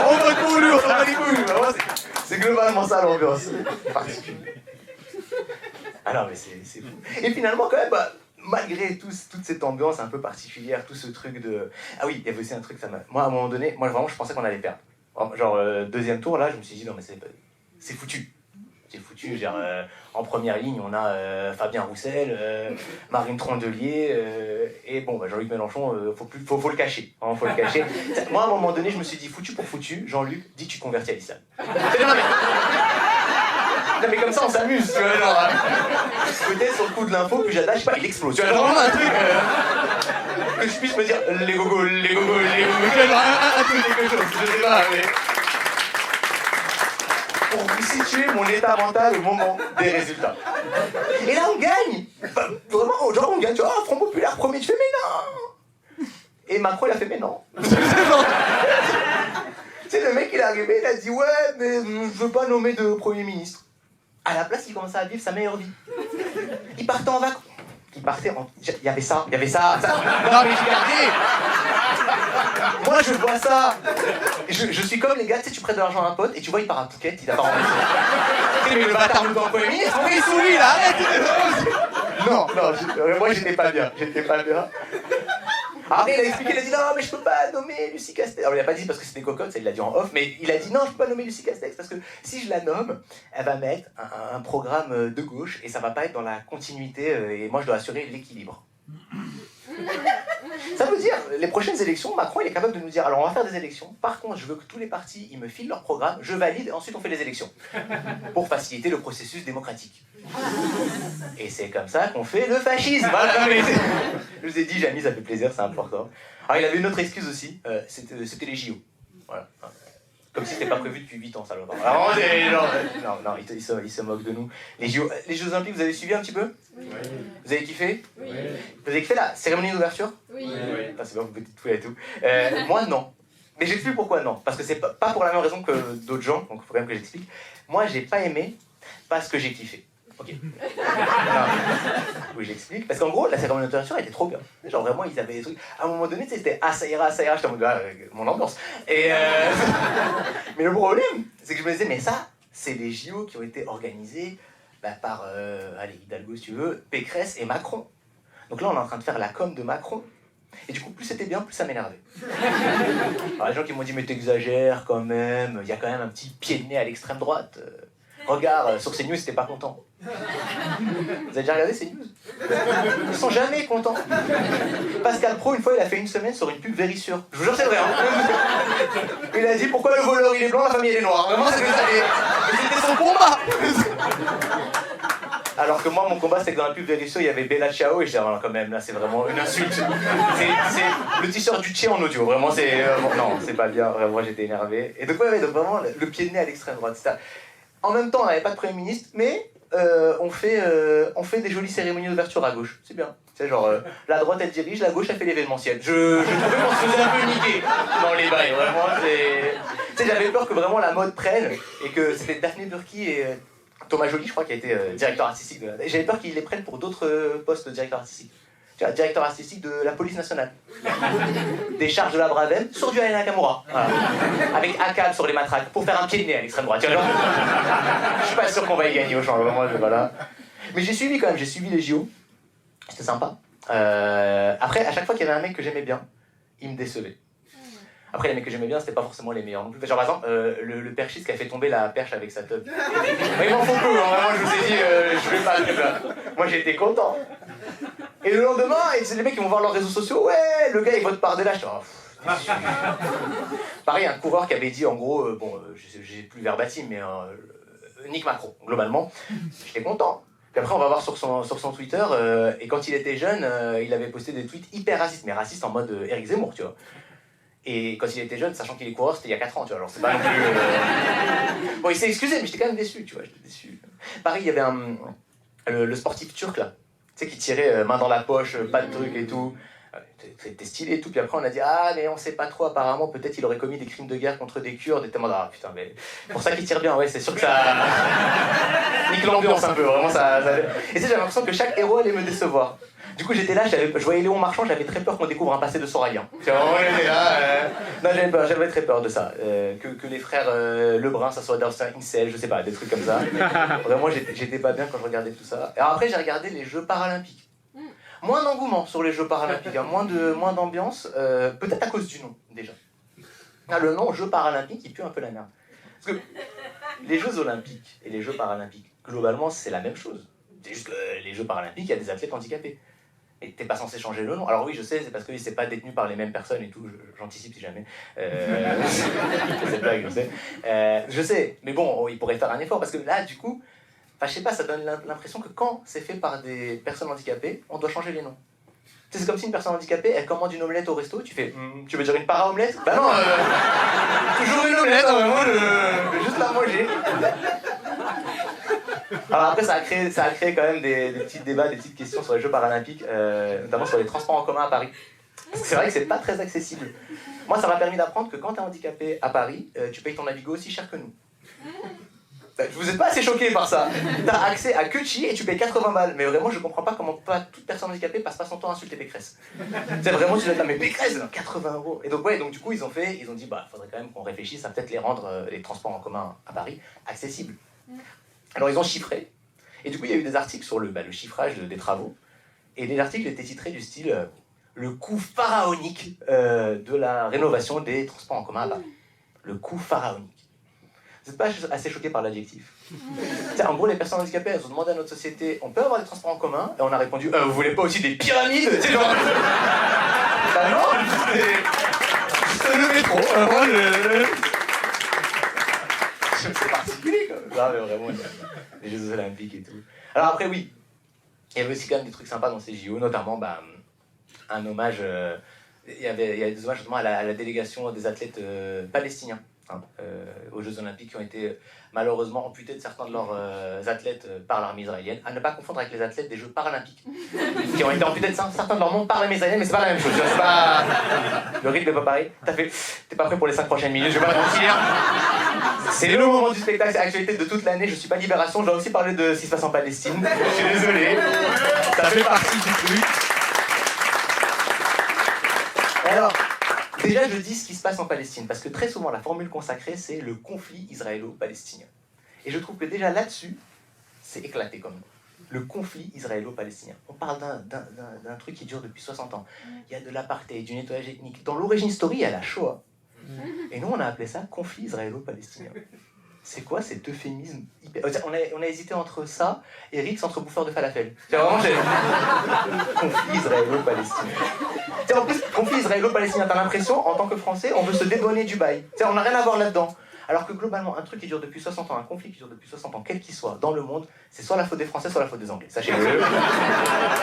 Speaker 1: on vote pour lui, on s'en bat les couilles. C'est globalement ça l'ambiance. Ah non mais c'est fou. Et finalement quand même, malgré toute cette ambiance un peu particulière, tout ce truc de... Ah oui, il y avait aussi un truc, moi à un moment donné, moi vraiment je pensais qu'on allait perdre. Genre deuxième tour là, je me suis dit non mais c'est foutu. C'est foutu, genre, en première ligne, on a Fabien Roussel, Marine Trondelier, et bon, Jean-Luc Mélenchon, faut le cacher. Hein, faut le cacher. Moi, à un moment donné, je me suis dit, foutu pour foutu, Jean-Luc, dis tu convertis à l'islam. Non mais comme ça, on s'amuse, tu vois, genre... Peut-être sur le coup de l'info, puis j'attache pas, il explose. Tu vois, genre vraiment un truc... que je puisse me dire, les gogos, genre un truc, quelque chose, je sais pas, mais... Pour vous situer mon état mental au moment des résultats. Et là, on gagne. Vraiment, genre, on gagne. Tu vois, Front Populaire, premier, tu fais, mais non. Et Macron, il a fait, mais non. Tu sais, le mec, il est arrivé, il a dit, ouais, mais je veux pas nommer de Premier ministre. À la place, il commençait à vivre sa meilleure vie. Il partait en vacances. Il y avait ça. Non, mais j'ai gardé. Moi, je vois ça. Je suis comme les gars, tu sais, tu prêtes de l'argent à un pote et tu vois, il part à Phuket, il a pas rendu. Tu sais, mais le bâtard nous dans le premier ministre, on est sous lui là, arrête. Non, moi j'étais pas bien. Après, il a expliqué, il a dit non, mais je peux pas nommer Lucie Castex. Alors, il a pas dit parce que c'était cocotte, ça il l'a dit en off, mais il a dit non, je peux pas nommer Lucie Castex parce que si je la nomme, elle va mettre un programme de gauche et ça va pas être dans la continuité et moi je dois assurer l'équilibre. Ça veut dire, les prochaines élections, Macron il est capable de nous dire alors on va faire des élections, par contre je veux que tous les partis ils me filent leur programme, je valide et ensuite on fait les élections pour faciliter le processus démocratique. Et c'est comme ça qu'on fait le fascisme. Voilà, je vous ai dit, Jamy, ça fait plaisir, c'est important. Alors il avait une autre excuse aussi, c'était les JO. Voilà. Comme si c'était pas prévu depuis 8 ans, ça le va. Alors, non, il se moque de nous. Les Jeux Olympiques, vous avez suivi un petit peu? Oui. Vous avez kiffé? Oui. Vous avez kiffé la cérémonie d'ouverture? Oui. Ah, c'est bien, vous petite fouille et tout. Moi, non. Mais j'explique pourquoi non. Parce que c'est pas pour la même raison que d'autres gens, donc il faut quand même que j'explique. Moi, j'ai pas aimé parce que j'ai kiffé. Ok. Oui, j'explique. Parce qu'en gros, la cérémonie d'ouverture était trop bien. Genre vraiment, ils avaient des trucs. À un moment donné, c'était ah, ça ira, j'étais en mode mon ambiance. Et mais le problème, c'est que je me disais, mais ça, c'est les JO qui ont été organisés par, allez, Hidalgo si tu veux, Pécresse et Macron. Donc là, on est en train de faire la com de Macron. Et du coup, plus c'était bien, plus ça m'énervait. Alors, les gens qui m'ont dit, mais t'exagères quand même, il y a quand même un petit pied de nez à l'extrême droite. Regarde, sur CNews, c'était pas content. Vous avez déjà regardé CNews? Ils sont jamais contents. Pascal Pro, une fois, il a fait une semaine sur une pub Vérissure. Je vous jure, c'est vrai. Hein. Il a dit pourquoi le voleur il est blanc, la famille elle est noire. Vraiment, c'était son combat. Alors que moi, mon combat, c'était que dans la pub Vérissure, il y avait Bella Ciao et je disais, alors, quand même, là, c'est vraiment une insulte. C'est le t-shirt du Tché en audio. Vraiment, c'est. Non, c'est pas bien. Vraiment, j'étais énervé. Et donc, ouais, donc vraiment, le pied de nez à l'extrême droite. En même temps, on n'avait pas de Premier ministre, mais on fait des jolies cérémonies d'ouverture à gauche. C'est bien. C'est genre, la droite elle dirige, la gauche elle fait l'événementiel. Je trouvais qu'on se faisait un peu niquer dans les bails. Vraiment, tu sais, j'avais peur que vraiment la mode prenne et que c'était Daphné Burki et Thomas Joly, je crois, qui a été directeur artistique. J'avais peur qu'ils les prennent pour d'autres postes de directeur artistique. Tu vois, directeur artistique de la police nationale. Des charges de la Bravem sur du Aya Nakamura. Voilà. Avec ACAB sur les matraques pour faire un pied de nez à l'extrême droite. Je suis pas sûr qu'on va y gagner au changement. Voilà. Mais j'ai suivi quand même, j'ai suivi les JO. C'était sympa. Après, à chaque fois qu'il y avait un mec que j'aimais bien, il me décevait. Après, les mecs que j'aimais bien, c'était pas forcément les meilleurs non plus. Genre, par exemple, le perchiste qui a fait tomber la perche avec sa teub. Il m'en faut peu, hein. Vraiment, je vous ai dit, je vais pas là. Moi, j'étais content. Et le lendemain, c'est les mecs qui vont voir leurs réseaux sociaux, ouais, le gars il vote par delà. Je dis, oh, Pareil, un coureur qui avait dit en gros, j'ai plus verbatim, mais nique Macron, globalement. J'étais content. Puis après, on va voir sur son Twitter, et quand il était jeune, il avait posté des tweets hyper racistes, mais racistes en mode Éric Zemmour, tu vois. Et quand il était jeune, sachant qu'il est coureur, c'était il y a 4 ans, tu vois, alors c'est pas non plus... Bon, il s'est excusé, mais j'étais quand même déçu, tu vois, j'étais déçu. Pareil, il y avait le sportif turc, là, tu sais, qui tirait main dans la poche, pas de truc et tout. C'était stylé et tout, puis après on a dit ah mais on sait pas trop, apparemment peut-être il aurait commis des crimes de guerre contre des Kurdes et tellement ah putain mais pour ça qu'il tire bien, ouais c'est sûr que ça nique l'ambiance un peu, vraiment ça... Et tu sais, j'avais l'impression que chaque héros allait me décevoir. Du coup j'étais là, je voyais Léon Marchand, j'avais très peur qu'on découvre un passé de Soralien. Non, j'avais très peur de ça, que les frères Lebrun ça soit d'un incel, je sais pas, des trucs comme ça. Vraiment j'étais pas bien quand je regardais tout ça. Alors après j'ai regardé les Jeux Paralympiques. Moins d'engouement sur les Jeux Paralympiques, hein, moins d'ambiance, peut-être à cause du nom, déjà. Ah, le nom Jeux Paralympiques, il pue un peu la merde. Parce que les Jeux Olympiques et les Jeux Paralympiques, globalement, c'est la même chose. C'est juste que les Jeux Paralympiques, il y a des athlètes handicapés. Et t'es pas censé changer le nom. Alors oui, je sais, c'est parce que c'est pas détenu par les mêmes personnes et tout, j'anticipe si jamais. C'est blague, je sais. Je sais, mais bon, il pourrait faire un effort, parce que là, du coup... Enfin, je sais pas, ça donne l'impression que quand c'est fait par des personnes handicapées, on doit changer les noms. Tu sais, c'est comme si une personne handicapée, elle commande une omelette au resto, tu fais tu veux dire une para-omelette? Bah non, toujours une omelette, vraiment, je vais juste la manger. Alors après, ça a créé quand même des petits débats, des petites questions sur les Jeux Paralympiques, notamment sur les transports en commun à Paris. Parce que c'est vrai que c'est pas très accessible. Moi, ça m'a permis d'apprendre que quand t'es handicapé à Paris, tu payes ton Navigo aussi cher que nous. Vous êtes pas assez choqués par ça. T'as accès à Quechi et tu payes 80 balles. Mais vraiment, je comprends pas comment toute personne handicapée passe pas son temps à insulter Pécresse. C'est vraiment, tu dois être là, mais Pécresse, 80 €. Et donc, ouais, donc du coup, ils ont dit, bah, faudrait quand même qu'on réfléchisse à peut-être les rendre, les transports en commun à Paris, accessibles. Alors, ils ont chiffré. Et du coup, il y a eu des articles sur le chiffrage des travaux. Et les articles étaient titrés du style le coût pharaonique de la rénovation des transports en commun à Paris. Le coût pharaonique. Vous n'êtes pas assez choqué par l'adjectif? En gros, les personnes handicapées, elles ont demandé à notre société, on peut avoir des transports en commun? Et on a répondu, vous voulez pas aussi des pyramides? Tu sais, genre... Bah non, juste le métro. C'est particulier, quand même. Non, mais vraiment, les Jeux Olympiques et tout. Alors après, oui, il y avait aussi quand même des trucs sympas dans ces JO, notamment un hommage... Il y a des hommages justement à la délégation des athlètes palestiniens. Aux Jeux Olympiques qui ont été malheureusement amputés de certains de leurs athlètes par l'armée israélienne, à ne pas confondre avec les athlètes des Jeux Paralympiques qui ont été amputés de certains de leurs membres par l'armée israélienne, mais c'est pas la même chose, c'est pas... le rythme n'est pas pareil. T'es pas prêt pour les 5 prochaines minutes, je vais pas te mentir. C'est le moment du spectacle, c'est l'actualité de toute l'année, je suis pas Libération, je dois aussi parler de ce qui se passe en Palestine, je suis désolé, ça fait partie du truc. Alors, déjà, je dis ce qui se passe en Palestine, parce que très souvent, la formule consacrée, c'est le conflit israélo-palestinien. Et je trouve que déjà là-dessus, c'est éclaté comme nom. Le conflit israélo-palestinien. On parle d'un truc qui dure depuis 60 ans. Il y a de l'apartheid, du nettoyage ethnique. Dans l'origine story, il y a la Shoah. Et nous, on a appelé ça conflit israélo-palestinien. C'est quoi cet euphémisme hyper... on a hésité entre ça et Rix entre bouffeurs de falafel. C'est vraiment conflit israélo-palestinien. En plus, conflit israélo-palestinien, t'as l'impression, en tant que Français, on veut se dédonner du bail. On n'a rien à voir là-dedans. Alors que globalement, un truc qui dure depuis 60 ans, un conflit qui dure depuis 60 ans, quel qu'il soit, dans le monde, c'est soit la faute des Français, soit la faute des Anglais. Sachez-le.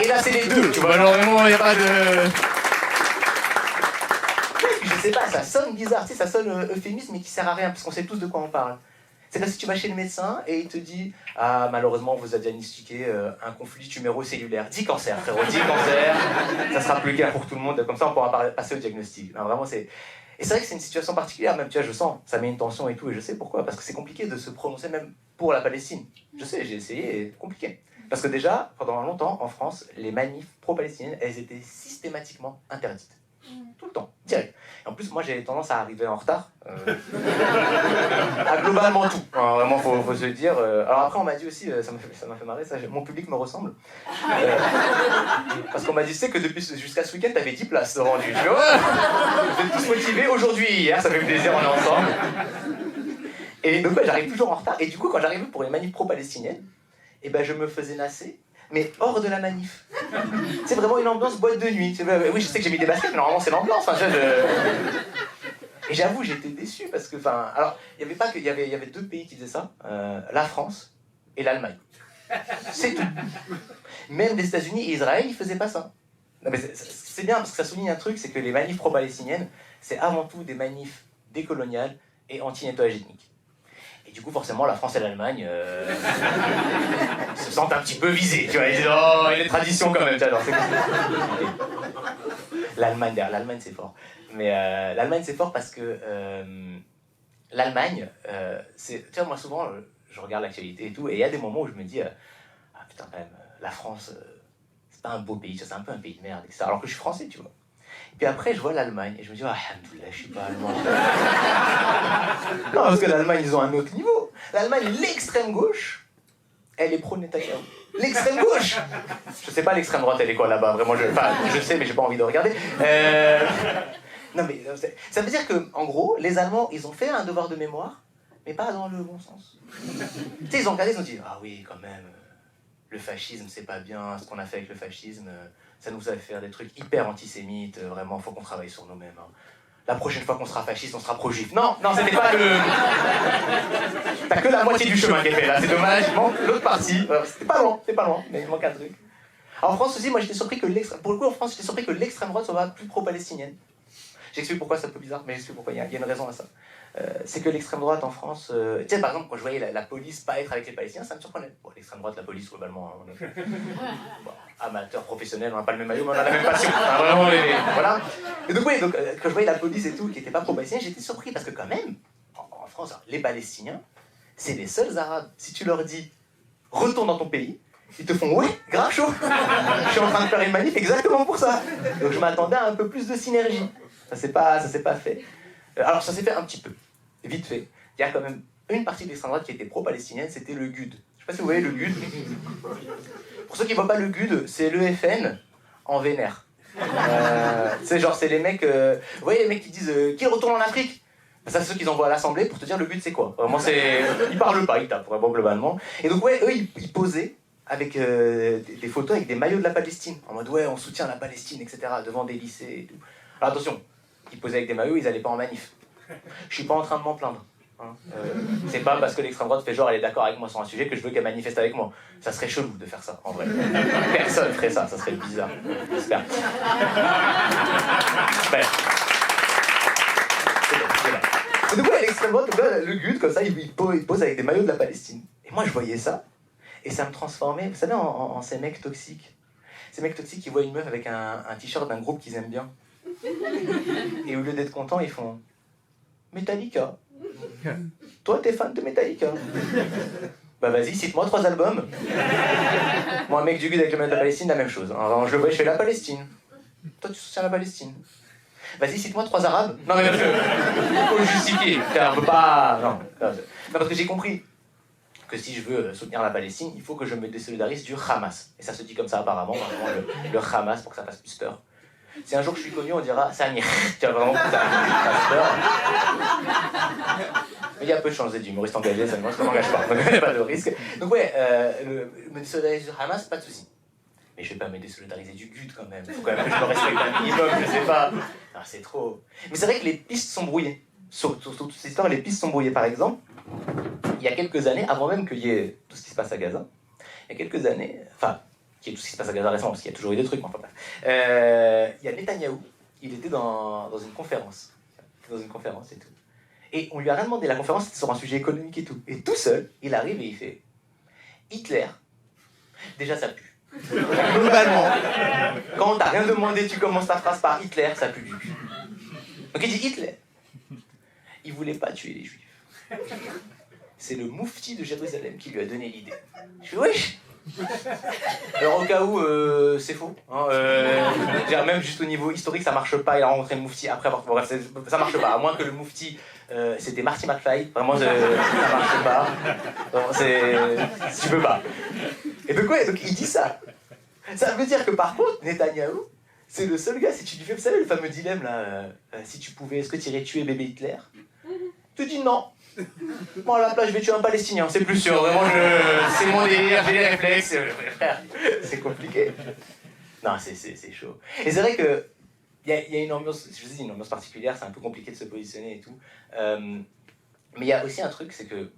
Speaker 1: Et là, c'est les deux. Tu vois, alors vraiment, il n'y a pas de... Je sais pas, ça sonne bizarre, tu sais, ça sonne euphémisme, mais qui sert à rien, parce qu'on sait tous de quoi on parle. C'est comme si tu vas chez le médecin et il te dit « Ah, malheureusement, on vous a diagnostiqué un conflit tumérocellulaire. 10 cancers, frérot, 10 cancers. Ça sera plus clair pour tout le monde, comme ça on pourra passer au diagnostic. » Non, vraiment, c'est... Et c'est vrai que c'est une situation particulière, même, tu vois, je sens, ça met une tension et tout, et je sais pourquoi, parce que c'est compliqué de se prononcer même pour la Palestine. Je sais, j'ai essayé, et c'est compliqué. Parce que déjà, pendant longtemps, en France, les manifs pro-palestiniennes, elles étaient systématiquement interdites. Tout le temps, direct. Et en plus, moi, j'ai tendance à arriver en retard. À globalement tout. Alors, vraiment, faut se le dire. Alors après, on m'a dit aussi, ça m'a fait marrer, ça, mon public me ressemble. Parce qu'on m'a dit, tu sais que jusqu'à ce week-end, t'avais 10 places de rendu. Tu vois, vous êtes tous motivés aujourd'hui, hier, ça fait plaisir, on est ensemble. Et donc, ouais, j'arrive toujours en retard. Et du coup, quand j'arrivais pour les manifs pro-palestiniennes, eh ben, je me faisais nasser. mais hors de la manif. C'est vraiment une ambiance boîte de nuit. Oui, je sais que j'ai mis des baskets, mais normalement c'est l'ambiance. Enfin, Et j'avoue, j'étais déçu parce que, enfin, alors, il y avait pas que, il y avait deux pays qui faisaient ça, la France et l'Allemagne. C'est tout. Même les États-Unis et Israël, ils faisaient pas ça. Non, mais c'est bien parce que ça souligne un truc, c'est que les manifs pro-palestiniennes, c'est avant tout des manifs décoloniales et anti-nettoyage ethnique. Et du coup, forcément, la France et l'Allemagne se sentent un petit peu visés. Tu vois, ils disent oh, il y a des traditions quand même. Alors, c'est L'Allemagne, d'ailleurs, l'Allemagne c'est fort. Mais l'Allemagne c'est fort parce que l'Allemagne, c'est, tu vois, moi souvent, je regarde l'actualité et tout, et il y a des moments où je me dis ah putain, quand même, la France, c'est pas un beau pays, c'est un peu un pays de merde, etc. Alors que je suis français, tu vois. Et puis après, je vois l'Allemagne, et je me dis, ah, alhamdoulilah, je suis pas allemand. Non, parce que l'Allemagne, ils ont un autre niveau. L'Allemagne, l'extrême gauche, elle est pro-Netanyahou. L'extrême gauche. Je sais pas l'extrême droite, elle est quoi là-bas, vraiment, je sais, mais j'ai pas envie de regarder. Non, mais ça veut dire que, en gros, les Allemands, ils ont fait un devoir de mémoire, mais pas dans le bon sens. Tu sais, ils ont regardé, ils ont dit, ah oui, quand même, le fascisme, c'est pas bien, ce qu'on a fait avec le fascisme, ça nous a fait faire des trucs hyper antisémites, vraiment, faut qu'on travaille sur nous-mêmes. Hein. La prochaine fois qu'on sera fasciste, on sera pro-juif. Non, c'était pas le... T'as que la moitié du chemin qui est fait, là, c'est dommage, il manque l'autre partie. C'était pas loin, mais il manque un truc. Alors, en France aussi, moi, j'étais surpris que pour le coup, en France, j'étais surpris que l'extrême droite soit plus pro-palestinienne. J'explique pourquoi c'est un peu bizarre, mais j'explique pourquoi, il y a une raison à ça. C'est que l'extrême droite en France... tu sais, par exemple, quand je voyais la police pas être avec les Palestiniens, ça me surprenait. Bon, l'extrême droite, la police, globalement, hein, on est... bon, amateurs, professionnels, on n'a pas le même maillot, mais on a la même passion. Hein, vraiment, voilà. Et donc, oui, quand je voyais la police et tout, qui n'était pas pro-palestinien, j'étais surpris, parce que quand même, en France, les Palestiniens, c'est les seuls Arabes. Si tu leur dis, retourne dans ton pays, ils te font, ouais, grave chaud. Je suis en train de faire une manif exactement pour ça. Donc je m'attendais à un peu plus de synergie. Ça s'est pas fait. Alors ça s'est fait un petit peu, vite fait. Il y a quand même une partie de l'extrême droite qui était pro-palestinienne, c'était le GUD. Je sais pas si vous voyez le GUD. Pour ceux qui voient pas le GUD, c'est l'EFN en vénère. C'est genre, c'est les mecs... vous voyez les mecs qui disent qui retourne en Afrique? Ça, c'est ceux qu'ils envoient à l'Assemblée pour te dire le but c'est quoi. Vraiment, c'est... Ils parlent pas, ils tapent vraiment globalement. Et donc ouais, eux, ils posaient avec des photos avec des maillots de la Palestine. En mode ouais, on soutient la Palestine, etc. devant des lycées et tout. Alors attention, ils posaient avec des maillots, ils allaient pas en manif. Je suis pas en train de m'en plaindre. Hein. C'est pas parce que l'extrême droite fait genre elle est d'accord avec moi sur un sujet que je veux qu'elle manifeste avec moi. Ça serait chelou de faire ça, en vrai. Personne ferait ça serait bizarre. J'espère. Et donc ouais, l'extrême droite, le GUD, comme ça, il pose avec des maillots de la Palestine. Et moi je voyais ça, et ça me transformait, vous savez, en ces mecs toxiques. Ces mecs toxiques qui voient une meuf avec un t-shirt d'un groupe qu'ils aiment bien. Et au lieu d'être contents, ils font Metallica. Toi, t'es fan de Metallica? Bah vas-y, cite-moi 3 albums. Moi, un mec du GUD avec le maillot de la Palestine, la même chose. Alors, je le vois, je fais la Palestine. Toi, tu soutiens la Palestine. Vas-y, cite-moi 3 arabes. Non, mais parce que il faut le justifier. On peut pas. Non, parce que j'ai compris que si je veux soutenir la Palestine, il faut que je me désolidarise du Hamas. Et ça se dit comme ça apparemment, vraiment le Hamas pour que ça fasse plus peur. Si un jour je suis connu, on dira Samir. Tu vois vraiment que ça fasse peur. Mais il y a peu de chances d'être humoriste engagé, ça ne m'engage pas. Donc il n'y a pas de risque. Donc ouais, me désolidariser du Hamas, pas de souci. Mais je vais pas me désolidariser du GUD quand même. Il faut quand même que je me respecte un minimum, je sais pas. Non, c'est trop. Mais c'est vrai que les pistes sont brouillées. Sur toute cette histoire, les pistes sont brouillées. Par exemple, il y a quelques années, avant même qu'il y ait tout ce qui se passe à Gaza, il y a quelques années, enfin, qu'il y ait tout ce qui se passe à Gaza récemment, parce qu'il y a toujours eu des trucs, mais enfin bref. Il y a Netanyahou, il était dans une conférence. Dans une conférence et tout. Et on lui a rien demandé, la conférence c'était sur un sujet économique et tout. Et tout seul, il arrive et il fait Hitler, déjà ça pue. Globalement, quand on t'a rien demandé, tu commences ta phrase par Hitler, ça pue du cul. Donc il dit Hitler. Il voulait pas tuer les juifs. C'est le moufti de Jérusalem qui lui a donné l'idée. Je fais wesh. Alors au cas où c'est faux, hein, même juste au niveau historique ça marche pas, il a rencontré le moufti après avoir... Bref, ça marche pas, à moins que le moufti c'était Marty McFly, vraiment ça marche pas, non, tu peux pas. Et donc ouais, donc il dit ça. Ça veut dire que par contre, Netanyahou, c'est le seul gars, si tu lui fais, vous savez le fameux dilemme là, si tu pouvais, est-ce que tu irais tuer bébé Hitler? Tu dis non. Moi, à la place, je vais tuer un Palestinien, c'est plus sûr. Vraiment, c'est mon délire, j'ai les réflexes. Frère, c'est compliqué. Non, c'est chaud. Et c'est vrai que il y a une ambiance, je vous dis, une ambiance particulière, c'est un peu compliqué de se positionner et tout. Mais il y a aussi un truc, c'est que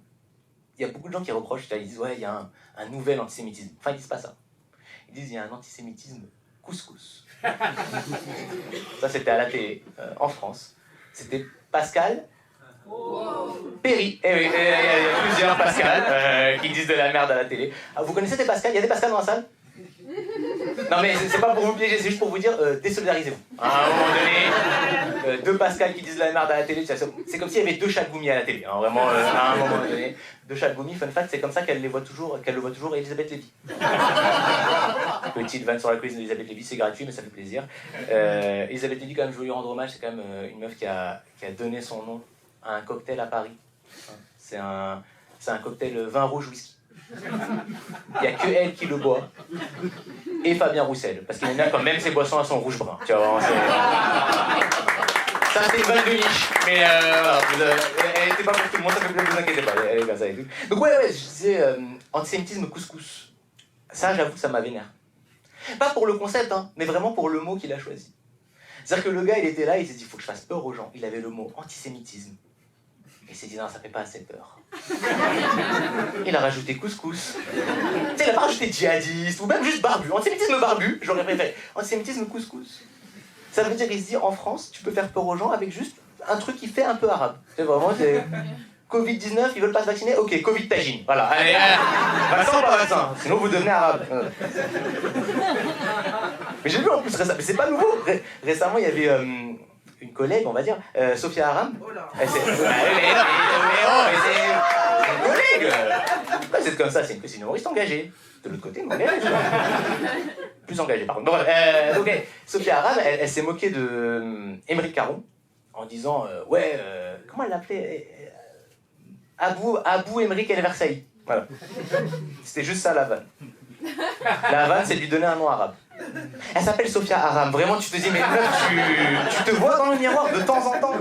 Speaker 1: il y a beaucoup de gens qui reprochent, ils disent ouais, il y a un nouvel antisémitisme. Enfin, ils disent pas ça. Ils disent il y a un antisémitisme couscous. Ça, c'était à la télé, en France. C'était Pascal Perry. Eh oui, il y a plusieurs Pascal qui disent de la merde à la télé. Ah, vous connaissez des Pascal? Il y a des Pascal dans la salle? Non mais c'est pas pour vous piéger, c'est juste pour vous dire désolidarisez-vous. À un moment donné, deux Pascal qui disent de la merde à la télé, c'est comme s'il y avait deux Chalgoumi à la télé. Hein, vraiment, à un moment donné, deux Chalgoumi, fun fact, c'est comme ça qu'elle le voit toujours Elisabeth Lévy. Petite vanne sur la cuisine d'Elisabeth Lévy, c'est gratuit mais ça fait plaisir. Elisabeth Lévy, quand même, je veux lui rendre hommage, c'est quand même une meuf qui a donné son nom à un cocktail à Paris. C'est un cocktail vin rouge whisky. Il n'y a que elle qui le boit. Et Fabien Roussel. Parce qu'il y en a quand même ses boissons à son rouge-brun. Tu vois, ça c'est une vanne de niche. Mais voilà, elle n'était pas pour tout le monde, ça fait plaisir, ne vous inquiétez pas. Elle est comme ça et tout. Donc ouais, je disais antisémitisme couscous. Ça, j'avoue que ça m'a vénère. Pas pour le concept, hein, mais vraiment pour le mot qu'il a choisi. C'est-à-dire que le gars, il était là, il s'est dit, il faut que je fasse peur aux gens. Il avait le mot antisémitisme. Il s'est dit, non, ça fait pas assez peur. Il a rajouté couscous. Tu sais, il a pas rajouté djihadiste, ou même juste barbu. Antisémitisme barbu, j'aurais préféré. Antisémitisme couscous. Ça veut dire, il se dit, en France, tu peux faire peur aux gens avec juste un truc qui fait un peu arabe. C'est vraiment, c'est... Covid-19, ils veulent pas se vacciner? Ok, Covid tagine. Voilà, allez, vaccin ou pas vaccin? Sinon vous devenez arabe. Mais j'ai vu en plus récemment, mais c'est pas nouveau. Récemment, il y avait une collègue, on va dire, Sophia Aram. C'est une collègue. Pourquoi c'est comme ça? C'est une humoriste engagée. De l'autre côté, engagée. Plus engagée, par contre. Bon, ok, Sophia Aram, elle s'est moquée de Émeric Caron en disant, ouais, comment elle l'appelait? Abou Émeric El Versailles. Voilà. C'était juste ça la vanne. La vanne, c'est de lui donner un nom arabe. Elle s'appelle Sophia Aram. Vraiment, tu te dis, mais meuf, tu te vois dans le miroir de temps en temps.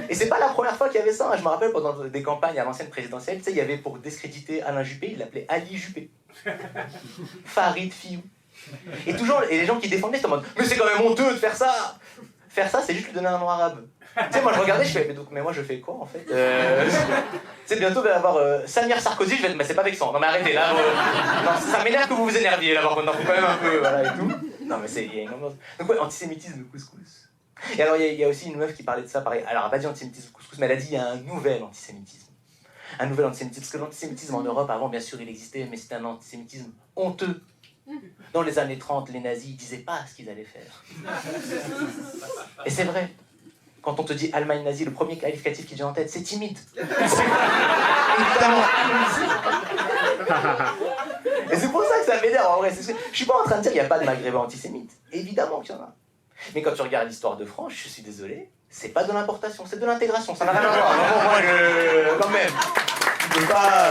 Speaker 1: Et c'est pas la première fois qu'il y avait ça. Je me rappelle pendant des campagnes à l'ancienne présidentielle, tu sais, il y avait pour discréditer Alain Juppé, il l'appelait Ali Juppé. Farid Fiou. Et toujours, et les gens qui défendaient, c'était en mode, mais c'est quand même honteux de faire ça. Faire ça, c'est juste lui donner un nom arabe. Tu sais, moi je regardais, je fais, mais moi je fais quoi en fait? Tu sais, bientôt il va y avoir Samir Sarkozy, je vais être, mais c'est pas vexant. Non mais arrêtez là, non, ça m'énerve que vous vous énerviez là, par contre, faut quand même un peu, voilà et tout. Non mais il y a une ambiance. Donc ouais, antisémitisme couscous. Et alors il y a aussi une meuf qui parlait de ça, pareil. Alors elle a pas dit antisémitisme couscous, mais elle a dit il y a un nouvel antisémitisme. Un nouvel antisémitisme, parce que l'antisémitisme en Europe, avant bien sûr il existait, mais c'était un antisémitisme honteux. Dans les années 30, les nazis, ils disaient pas ce qu'ils allaient faire. Et c'est vrai. Quand on te dit Allemagne nazie, le premier qualificatif qui vient en tête, c'est timide. Évidemment. Et c'est pour ça que ça m'énerve en vrai. Je suis pas en train de dire qu'il n'y a pas de maghrébins antisémites. Évidemment qu'il y en a. Mais quand tu regardes l'histoire de France, je suis désolé, c'est pas de l'importation, c'est de l'intégration. Ça n'a rien à voir. Non, moi, quand même. Je peux pas.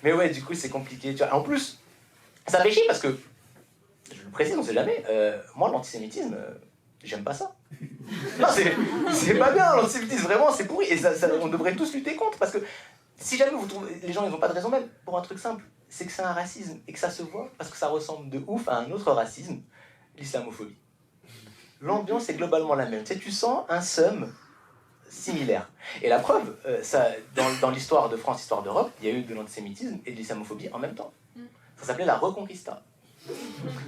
Speaker 1: Mais ouais, du coup, c'est compliqué. Tu vois. En plus, ça fait chier parce que. Je le précise, on sait jamais. Moi, l'antisémitisme, j'aime pas ça. Non, c'est pas bien, l'antisémitisme, vraiment, c'est pourri. Et on devrait tous lutter contre. Parce que si jamais vous trouvez. Les gens, ils n'ont pas de raison même pour un truc simple. C'est que c'est un racisme et que ça se voit parce que ça ressemble de ouf à un autre racisme, l'islamophobie. L'ambiance est globalement la même. Tu sais, tu sens un seum similaire. Et la preuve, dans l'histoire de France, histoire d'Europe, il y a eu de l'antisémitisme et de l'islamophobie en même temps. Ça s'appelait la Reconquista.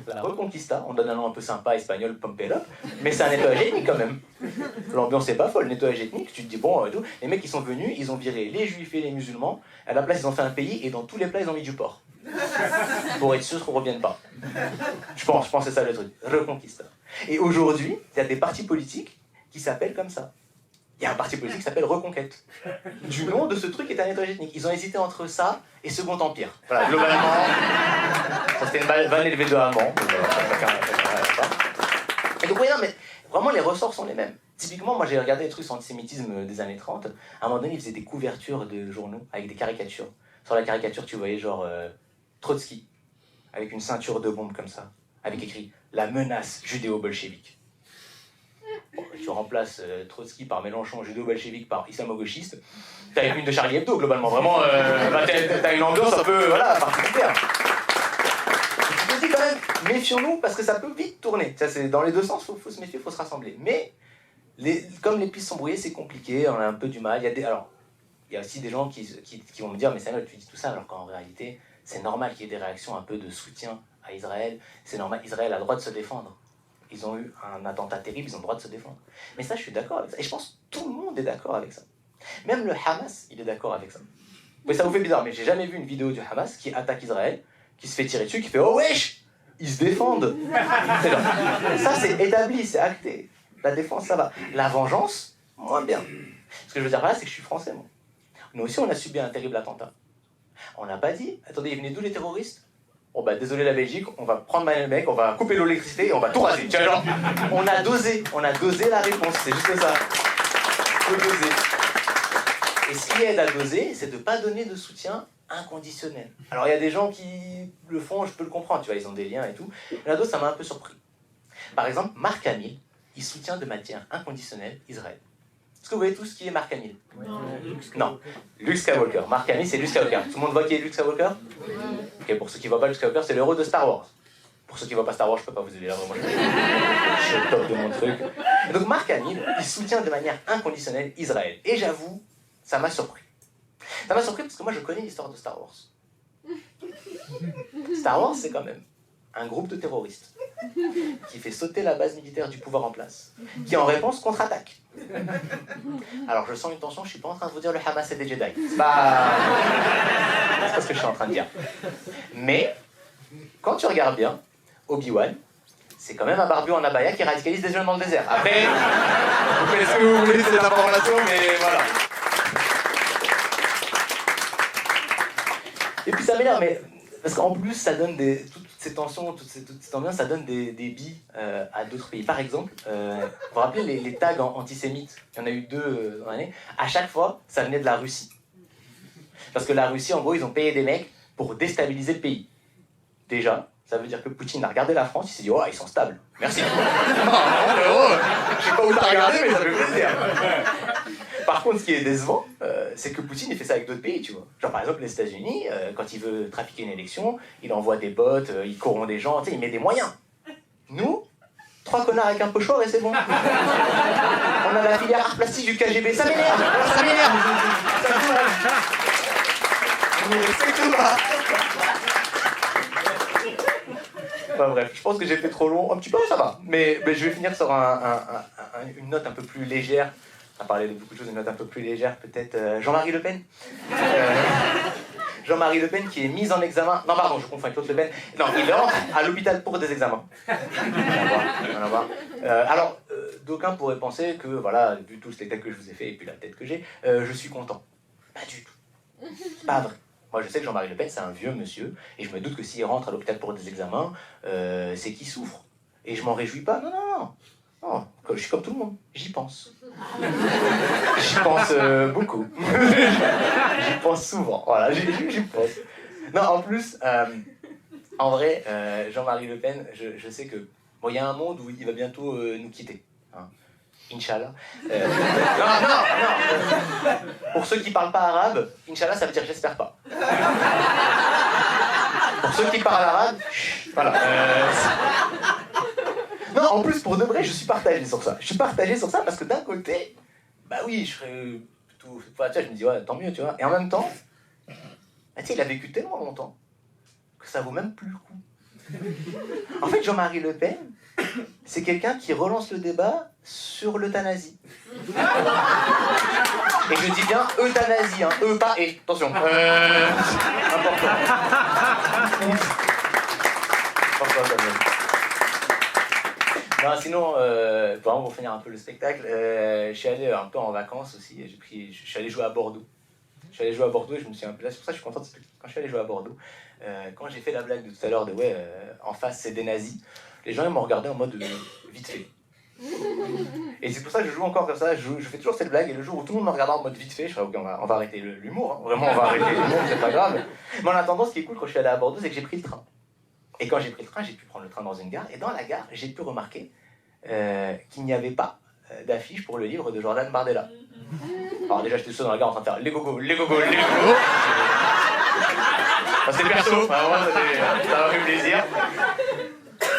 Speaker 1: La Reconquista, on donne un nom un peu sympa, espagnol, Pompela, mais c'est un nettoyage ethnique quand même. L'ambiance est pas folle, le nettoyage ethnique, tu te dis bon, et tout. Les mecs qui sont venus, ils ont viré les juifs et les musulmans, à la place ils ont fait un pays, et dans tous les plats ils ont mis du porc. Pour être sûr qu'on ne revienne pas. Je pense que c'est ça le truc, Reconquista. Et aujourd'hui, il y a des partis politiques qui s'appellent comme ça. Il y a un parti politique qui s'appelle Reconquête. Du nom de ce truc est un nettoyage ethnique. Ils ont hésité entre ça et Second Empire. Voilà, globalement, ça c'était une vanne élevée de Haman. Et donc, oui, non, mais vraiment, les ressorts sont les mêmes. Typiquement, moi j'ai regardé les trucs sur l'antisémitisme des années 30. À un moment donné, ils faisaient des couvertures de journaux avec des caricatures. Sur la caricature, tu voyais genre Trotsky, avec une ceinture de bombe comme ça, avec écrit « La menace judéo-bolchevique ». Bon, tu remplaces Trotsky par Mélenchon, judo-bolchevique par islamo-gauchiste, t'as une de Charlie Hebdo, globalement. Vraiment, t'as une ambiance un peu particulière. Je te dis quand même, méfions-nous, parce que ça peut vite tourner. Ça, c'est dans les deux sens, faut se méfier, faut se rassembler. Mais, comme les pistes sont brouillées, c'est compliqué, on a un peu du mal. Il y a aussi des gens qui vont me dire, mais Samuel, tu dis tout ça, alors qu'en réalité, c'est normal qu'il y ait des réactions un peu de soutien à Israël. C'est normal, Israël a le droit de se défendre. Ils ont eu un attentat terrible, ils ont le droit de se défendre. Mais ça, je suis d'accord avec ça. Et je pense que tout le monde est d'accord avec ça. Même le Hamas, il est d'accord avec ça. Oui, ça vous fait bizarre, mais j'ai jamais vu une vidéo du Hamas qui attaque Israël, qui se fait tirer dessus, qui fait « Oh wesh !» Ils se défendent. Ça, c'est établi, c'est acté. La défense, ça va. La vengeance, moins bien. Ce que je veux dire par là, c'est que je suis français, moi. Nous aussi, on a subi un terrible attentat. On n'a pas dit « Attendez, ils venaient d'où les terroristes ?» Bon bah désolé la Belgique, on va prendre le mec, on va couper l'électricité et on va tout raser. Tu vois, genre, on a dosé la réponse, c'est juste ça. Faut doser. Et ce qui aide à doser, c'est de ne pas donner de soutien inconditionnel. Alors il y a des gens qui le font, je peux le comprendre, tu vois, ils ont des liens et tout. Mais la dose, ça m'a un peu surpris. Par exemple, Marc Hamill, il soutient de manière inconditionnelle Israël. Est-ce que vous voyez tout ce qui est Marc Hamill? Non, Luke Skywalker. Marc Hamill, c'est Luke Skywalker. Tout le monde voit qui est Luke Skywalker? Ok, pour ceux qui ne voient pas Luke Skywalker, c'est le héros de Star Wars. Pour ceux qui ne voient pas Star Wars, je ne peux pas vous aider là, vraiment. Je suis au top de mon truc. Et donc Marc Hamill, il soutient de manière inconditionnelle Israël. Et j'avoue, ça m'a surpris. Ça m'a surpris parce que moi, je connais l'histoire de Star Wars. Star Wars, c'est quand même un groupe de terroristes qui fait sauter la base militaire du pouvoir en place, qui en réponse contre-attaque. Alors je sens une tension, je suis pas en train de vous dire le Hamas et des Jedi. C'est pas ce que je suis en train de dire. Mais, quand tu regardes bien, Obi-Wan, c'est quand même un barbu en abaya qui radicalise des jeunes dans le désert. Après, vous faites ce que vous voulez de cette information, mais voilà. Et puis ça m'énerve, mais parce qu'en plus, ça donne toutes ces tensions, toute cette ambiance, ça donne des billes à d'autres pays. Par exemple, vous vous rappelez les tags antisémites? Il y en a eu 2 dans l'année. À chaque fois, ça venait de la Russie. Parce que la Russie, en gros, ils ont payé des mecs pour déstabiliser le pays. Déjà, ça veut dire que Poutine a regardé la France, il s'est dit « Oh, ils sont stables. Merci. » Je sais pas où t'as regardé, mais ça fait plaisir. Par contre, ce qui est décevant, c'est que Poutine il fait ça avec d'autres pays, tu vois. Genre par exemple les États-Unis, quand il veut trafiquer une élection, il envoie des bots, il corrompt des gens, tu sais, il met des moyens. Nous, 3 connards avec un pochoir et c'est bon. On a la filière art plastique du KGB, ça m'énerve. C'est tout. Enfin bref, je pense que j'ai fait trop long, un petit peu ça va. Mais je vais finir sur une note un peu plus légère. On a parlé de beaucoup de choses, une note un peu plus légère, peut-être Jean-Marie Le Pen. Jean-Marie Le Pen qui est mis en examen. Non, pardon, je confonds avec l'autre Le Pen. Non, il entre à l'hôpital pour des examens. On va voir. Alors, d'aucuns pourraient penser que, voilà, vu tout le spectacle que je vous ai fait et puis la tête que j'ai, je suis content. Pas du tout. C'est pas vrai. Moi, je sais que Jean-Marie Le Pen, c'est un vieux monsieur, et je me doute que s'il rentre à l'hôpital pour des examens, c'est qu'il souffre. Et je m'en réjouis pas. Non. Non, je suis comme tout le monde. J'y pense. J'y pense beaucoup. J'y pense souvent. Voilà, j'y pense. Non, en plus, en vrai, Jean-Marie Le Pen, je sais que bon, il y a un monde où il va bientôt nous quitter. Hein. Inch'Allah. Non. Pour ceux qui parlent pas arabe, Inch'Allah, ça veut dire j'espère pas. Pour ceux qui parlent arabe, voilà. Non, en plus, pour de vrai, je suis partagé sur ça. Je suis partagé sur ça parce que d'un côté, bah oui, je serais tout... Enfin, tu vois, je me dis, ouais, tant mieux, tu vois. Et en même temps, bah, tu sais, il a vécu tellement longtemps que ça vaut même plus le coup. En fait, Jean-Marie Le Pen, c'est quelqu'un qui relance le débat sur l'euthanasie. Et je dis bien euthanasie, hein. Pas et. Attention. Important. Non, sinon, vraiment pour finir un peu le spectacle, je suis allé un peu en vacances aussi. Je suis allé jouer à Bordeaux. Je suis allé jouer à Bordeaux et je me suis un peu là. C'est pour ça que je suis content de quand je suis allé jouer à Bordeaux. Quand j'ai fait la blague de tout à l'heure de ouais, en face c'est des nazis, les gens ils m'ont regardé en mode vite fait. Et c'est pour ça que je joue encore comme ça. Je fais toujours cette blague et le jour où tout le monde me regarde en mode vite fait, je fais ok, on va arrêter l'humour. Hein. Vraiment, on va arrêter l'humour, c'est pas grave. Mais en attendant, ce qui est cool quand je suis allé à Bordeaux, c'est que j'ai pris le train. Et quand j'ai pris le train, j'ai pu prendre le train dans une gare. Et dans la gare, j'ai pu remarquer qu'il n'y avait pas d'affiches pour le livre de Jordan Bardella. Alors déjà, j'étais seul dans la gare en train de faire les gogos, les gogos, les gogos. C'était perso, vraiment, ça m'a fait plaisir.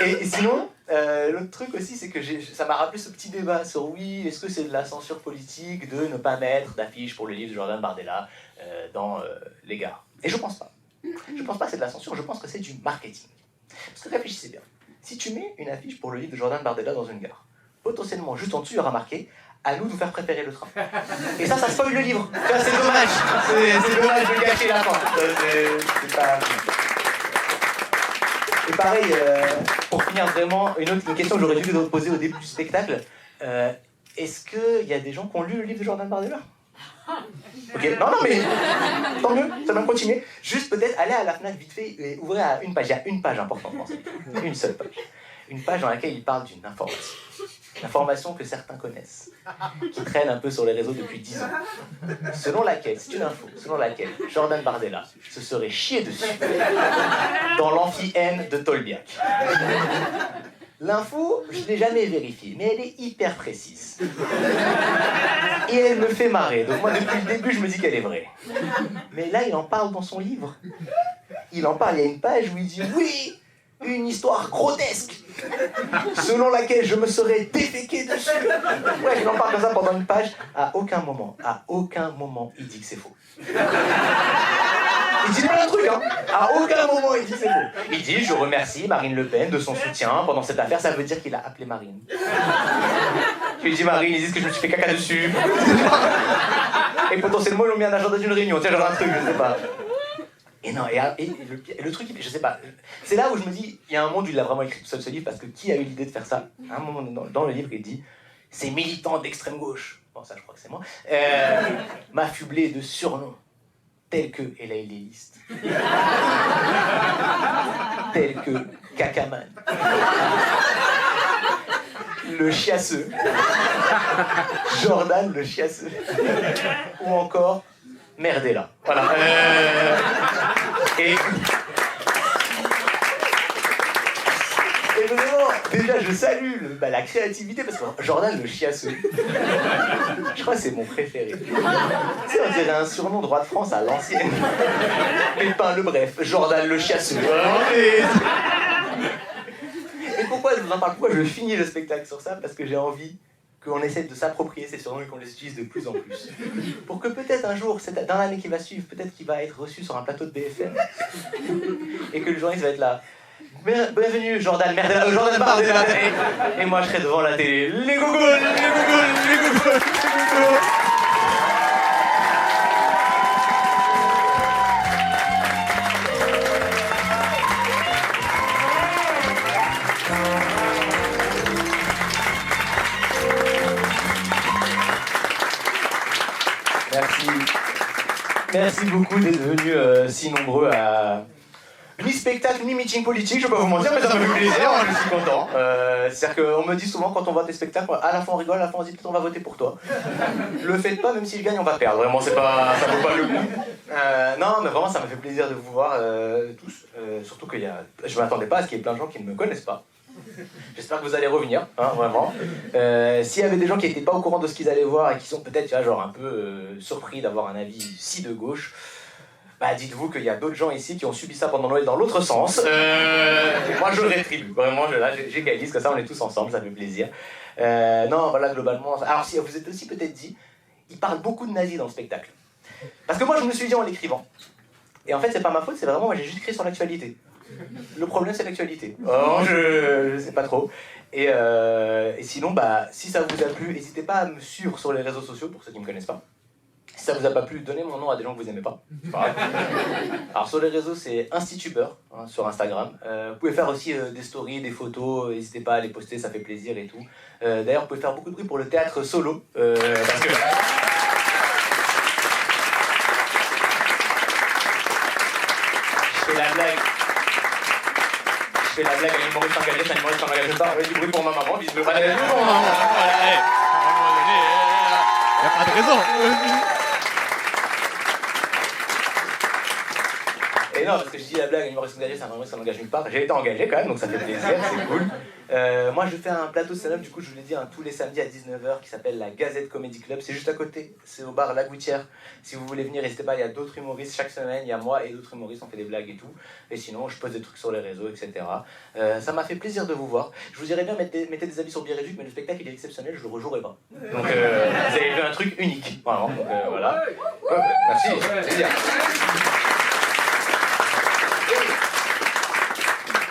Speaker 1: Et sinon, l'autre truc aussi, c'est que ça m'a rappelé ce petit débat sur oui, est-ce que c'est de la censure politique de ne pas mettre d'affiches pour le livre de Jordan Bardella dans les gares. Et je pense pas. Je pense pas que c'est de la censure, je pense que c'est du marketing. Parce que réfléchissez bien. Si tu mets une affiche pour le livre de Jordan Bardella dans une gare, potentiellement, juste en dessous, il y aura marqué « À nous de vous faire préférer le train ». Et ça spoil le livre. Ça, c'est dommage. C'est dommage de gâcher la fin. C'est pas... Et pareil, pour finir vraiment, une question que j'aurais dû vous poser au début du spectacle. Est-ce qu'il y a des gens qui ont lu le livre de Jordan Bardella ? Ok, non, mais tant mieux, ça va continuer. Juste peut-être aller à la Fnac vite fait et ouvrir à une page. Il y a une page importante dans cette page. Une seule page. Une page dans laquelle il parle d'une information. Une information que certains connaissent, qui traîne un peu sur les réseaux depuis 10 ans. Selon laquelle, c'est une info, selon laquelle Jordan Bardella se serait chié dessus dans l'amphi N de Tolbiac. L'info, je ne l'ai jamais vérifiée, mais elle est hyper précise. Et elle me fait marrer. Donc moi, depuis le début, je me dis qu'elle est vraie. Mais là, il en parle dans son livre. Il en parle, il y a une page où il dit « Oui, une histoire grotesque, selon laquelle je me serais déféqué dessus. » Ouais, il en parle comme ça pendant une page. À aucun moment, il dit que c'est faux. Il dit plein de trucs, hein. À aucun moment il dit c'est faux. Il dit je remercie Marine Le Pen de son soutien pendant cette affaire, ça veut dire qu'il a appelé Marine. Je lui dis Marine, ils disent que je me suis fait caca dessus. Et potentiellement ils l'ont mis en agenda d'une réunion, tiens genre un truc, je sais pas. Et non, et le truc, je sais pas, c'est là où je me dis, il y a un monde où il a vraiment écrit tout seul ce livre, parce que qui a eu l'idée de faire ça ? À un moment dans le livre, il dit ces militants d'extrême gauche, bon ça je crois que c'est moi, m'affubler de surnoms. Tels que Elaï Léliste, tels que Cacaman, le chiasseux, Jordan le chiasseux, ou encore Merdella. Voilà. Et vraiment, déjà je salue la créativité parce que Jordan le chiasseux, je crois que c'est mon préféré. Tu sais, on dirait un surnom de roi de France à l'ancienne. Pépin le bref, Jordan le chiasseux. Et pourquoi je vous en parle ? Pourquoi je finis le spectacle sur ça ? Parce que j'ai envie qu'on essaie de s'approprier ces surnoms et qu'on les utilise de plus en plus. Pour que peut-être un jour, dans l'année qui va suivre, peut-être qu'il va être reçu sur un plateau de BFM et que le journaliste va être là. Bienvenue Jordan Bardella. Et moi je serai devant la télé. Les gogos, les gogos, les gogos, les gogos. Merci beaucoup d'être venus si nombreux à mi-spectacle, mi-meeting politique, je vais pas vous mentir, mais ça me fait plaisir, je suis content. C'est-à-dire qu'on me dit souvent quand on voit tes spectacles, à la fin on rigole, à la fin on se dit peut-être on va voter pour toi. Le faites pas, même s'il gagne on va perdre, vraiment ça vaut pas le coup. Non mais vraiment ça me fait plaisir de vous voir tous, surtout que je m'attendais pas à ce qu'il y ait plein de gens qui ne me connaissent pas. J'espère que vous allez revenir, hein, vraiment. S'il y avait des gens qui n'étaient pas au courant de ce qu'ils allaient voir et qui sont peut-être genre un peu surpris d'avoir un avis si de gauche, bah dites-vous qu'il y a d'autres gens ici qui ont subi ça pendant Noël dans l'autre sens. Moi je rétribue, vraiment, j'égalise, comme ça on est tous ensemble, ça fait plaisir. Non, voilà, globalement. Alors si vous êtes aussi peut-être dit, il parle beaucoup de nazis dans le spectacle. Parce que moi je me suis dit en l'écrivant. Et en fait c'est pas ma faute, c'est vraiment moi j'ai juste écrit sur l'actualité. Le problème c'est l'actualité. Oh, je sais pas trop. Et sinon, bah, si ça vous a plu, n'hésitez pas à me suivre sur les réseaux sociaux pour ceux qui me connaissent pas. Si ça vous a pas plu, donnez mon nom à des gens que vous aimez pas. C'est pas grave. Alors sur les réseaux, c'est Institubeur, hein, sur Instagram. Vous pouvez faire aussi des stories, des photos, n'hésitez pas à les poster, ça fait plaisir et tout. D'ailleurs, vous pouvez faire beaucoup de bruit pour le théâtre solo, parce que... Je fais la blague, un humoriste engagé, c'est un humoriste engagé pas. Du bruit pour ma maman, bisous. Allez, du bruit pour ma maman. Allez.
Speaker 3: Y a pas de raison.
Speaker 1: Et non, parce que je dis la blague, humoriste engagé, c'est un humoriste qui n'engage nulle part. J'ai été engagé quand même, donc ça fait plaisir, c'est cool. Moi, je fais un plateau stand-up, du coup, je vous l'ai dit, tous les samedis à 19h, qui s'appelle la Gazette Comedy Club. C'est juste à côté, c'est au bar La Gouttière. Si vous voulez venir, n'hésitez pas, il y a d'autres humoristes chaque semaine. Il y a moi et d'autres humoristes, on fait des blagues et tout. Et sinon, je pose des trucs sur les réseaux, etc. Ça m'a fait plaisir de vous voir. Je vous dirais bien, mettez des avis sur Biréduc, mais le spectacle, il est exceptionnel, je le rejouerai pas. Donc, vous avez vu un truc unique. Voilà, donc voilà. Merci, c'est bien.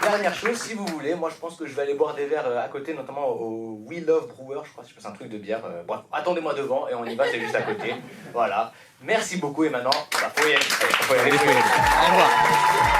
Speaker 1: Dernière chose, si vous voulez, moi je pense que je vais aller boire des verres à côté, notamment au We Love Brewer, je crois, c'est un truc de bière. Bref, attendez-moi devant et on y va, c'est juste à côté. Voilà. Merci beaucoup et maintenant, faut y aller.
Speaker 3: Au revoir.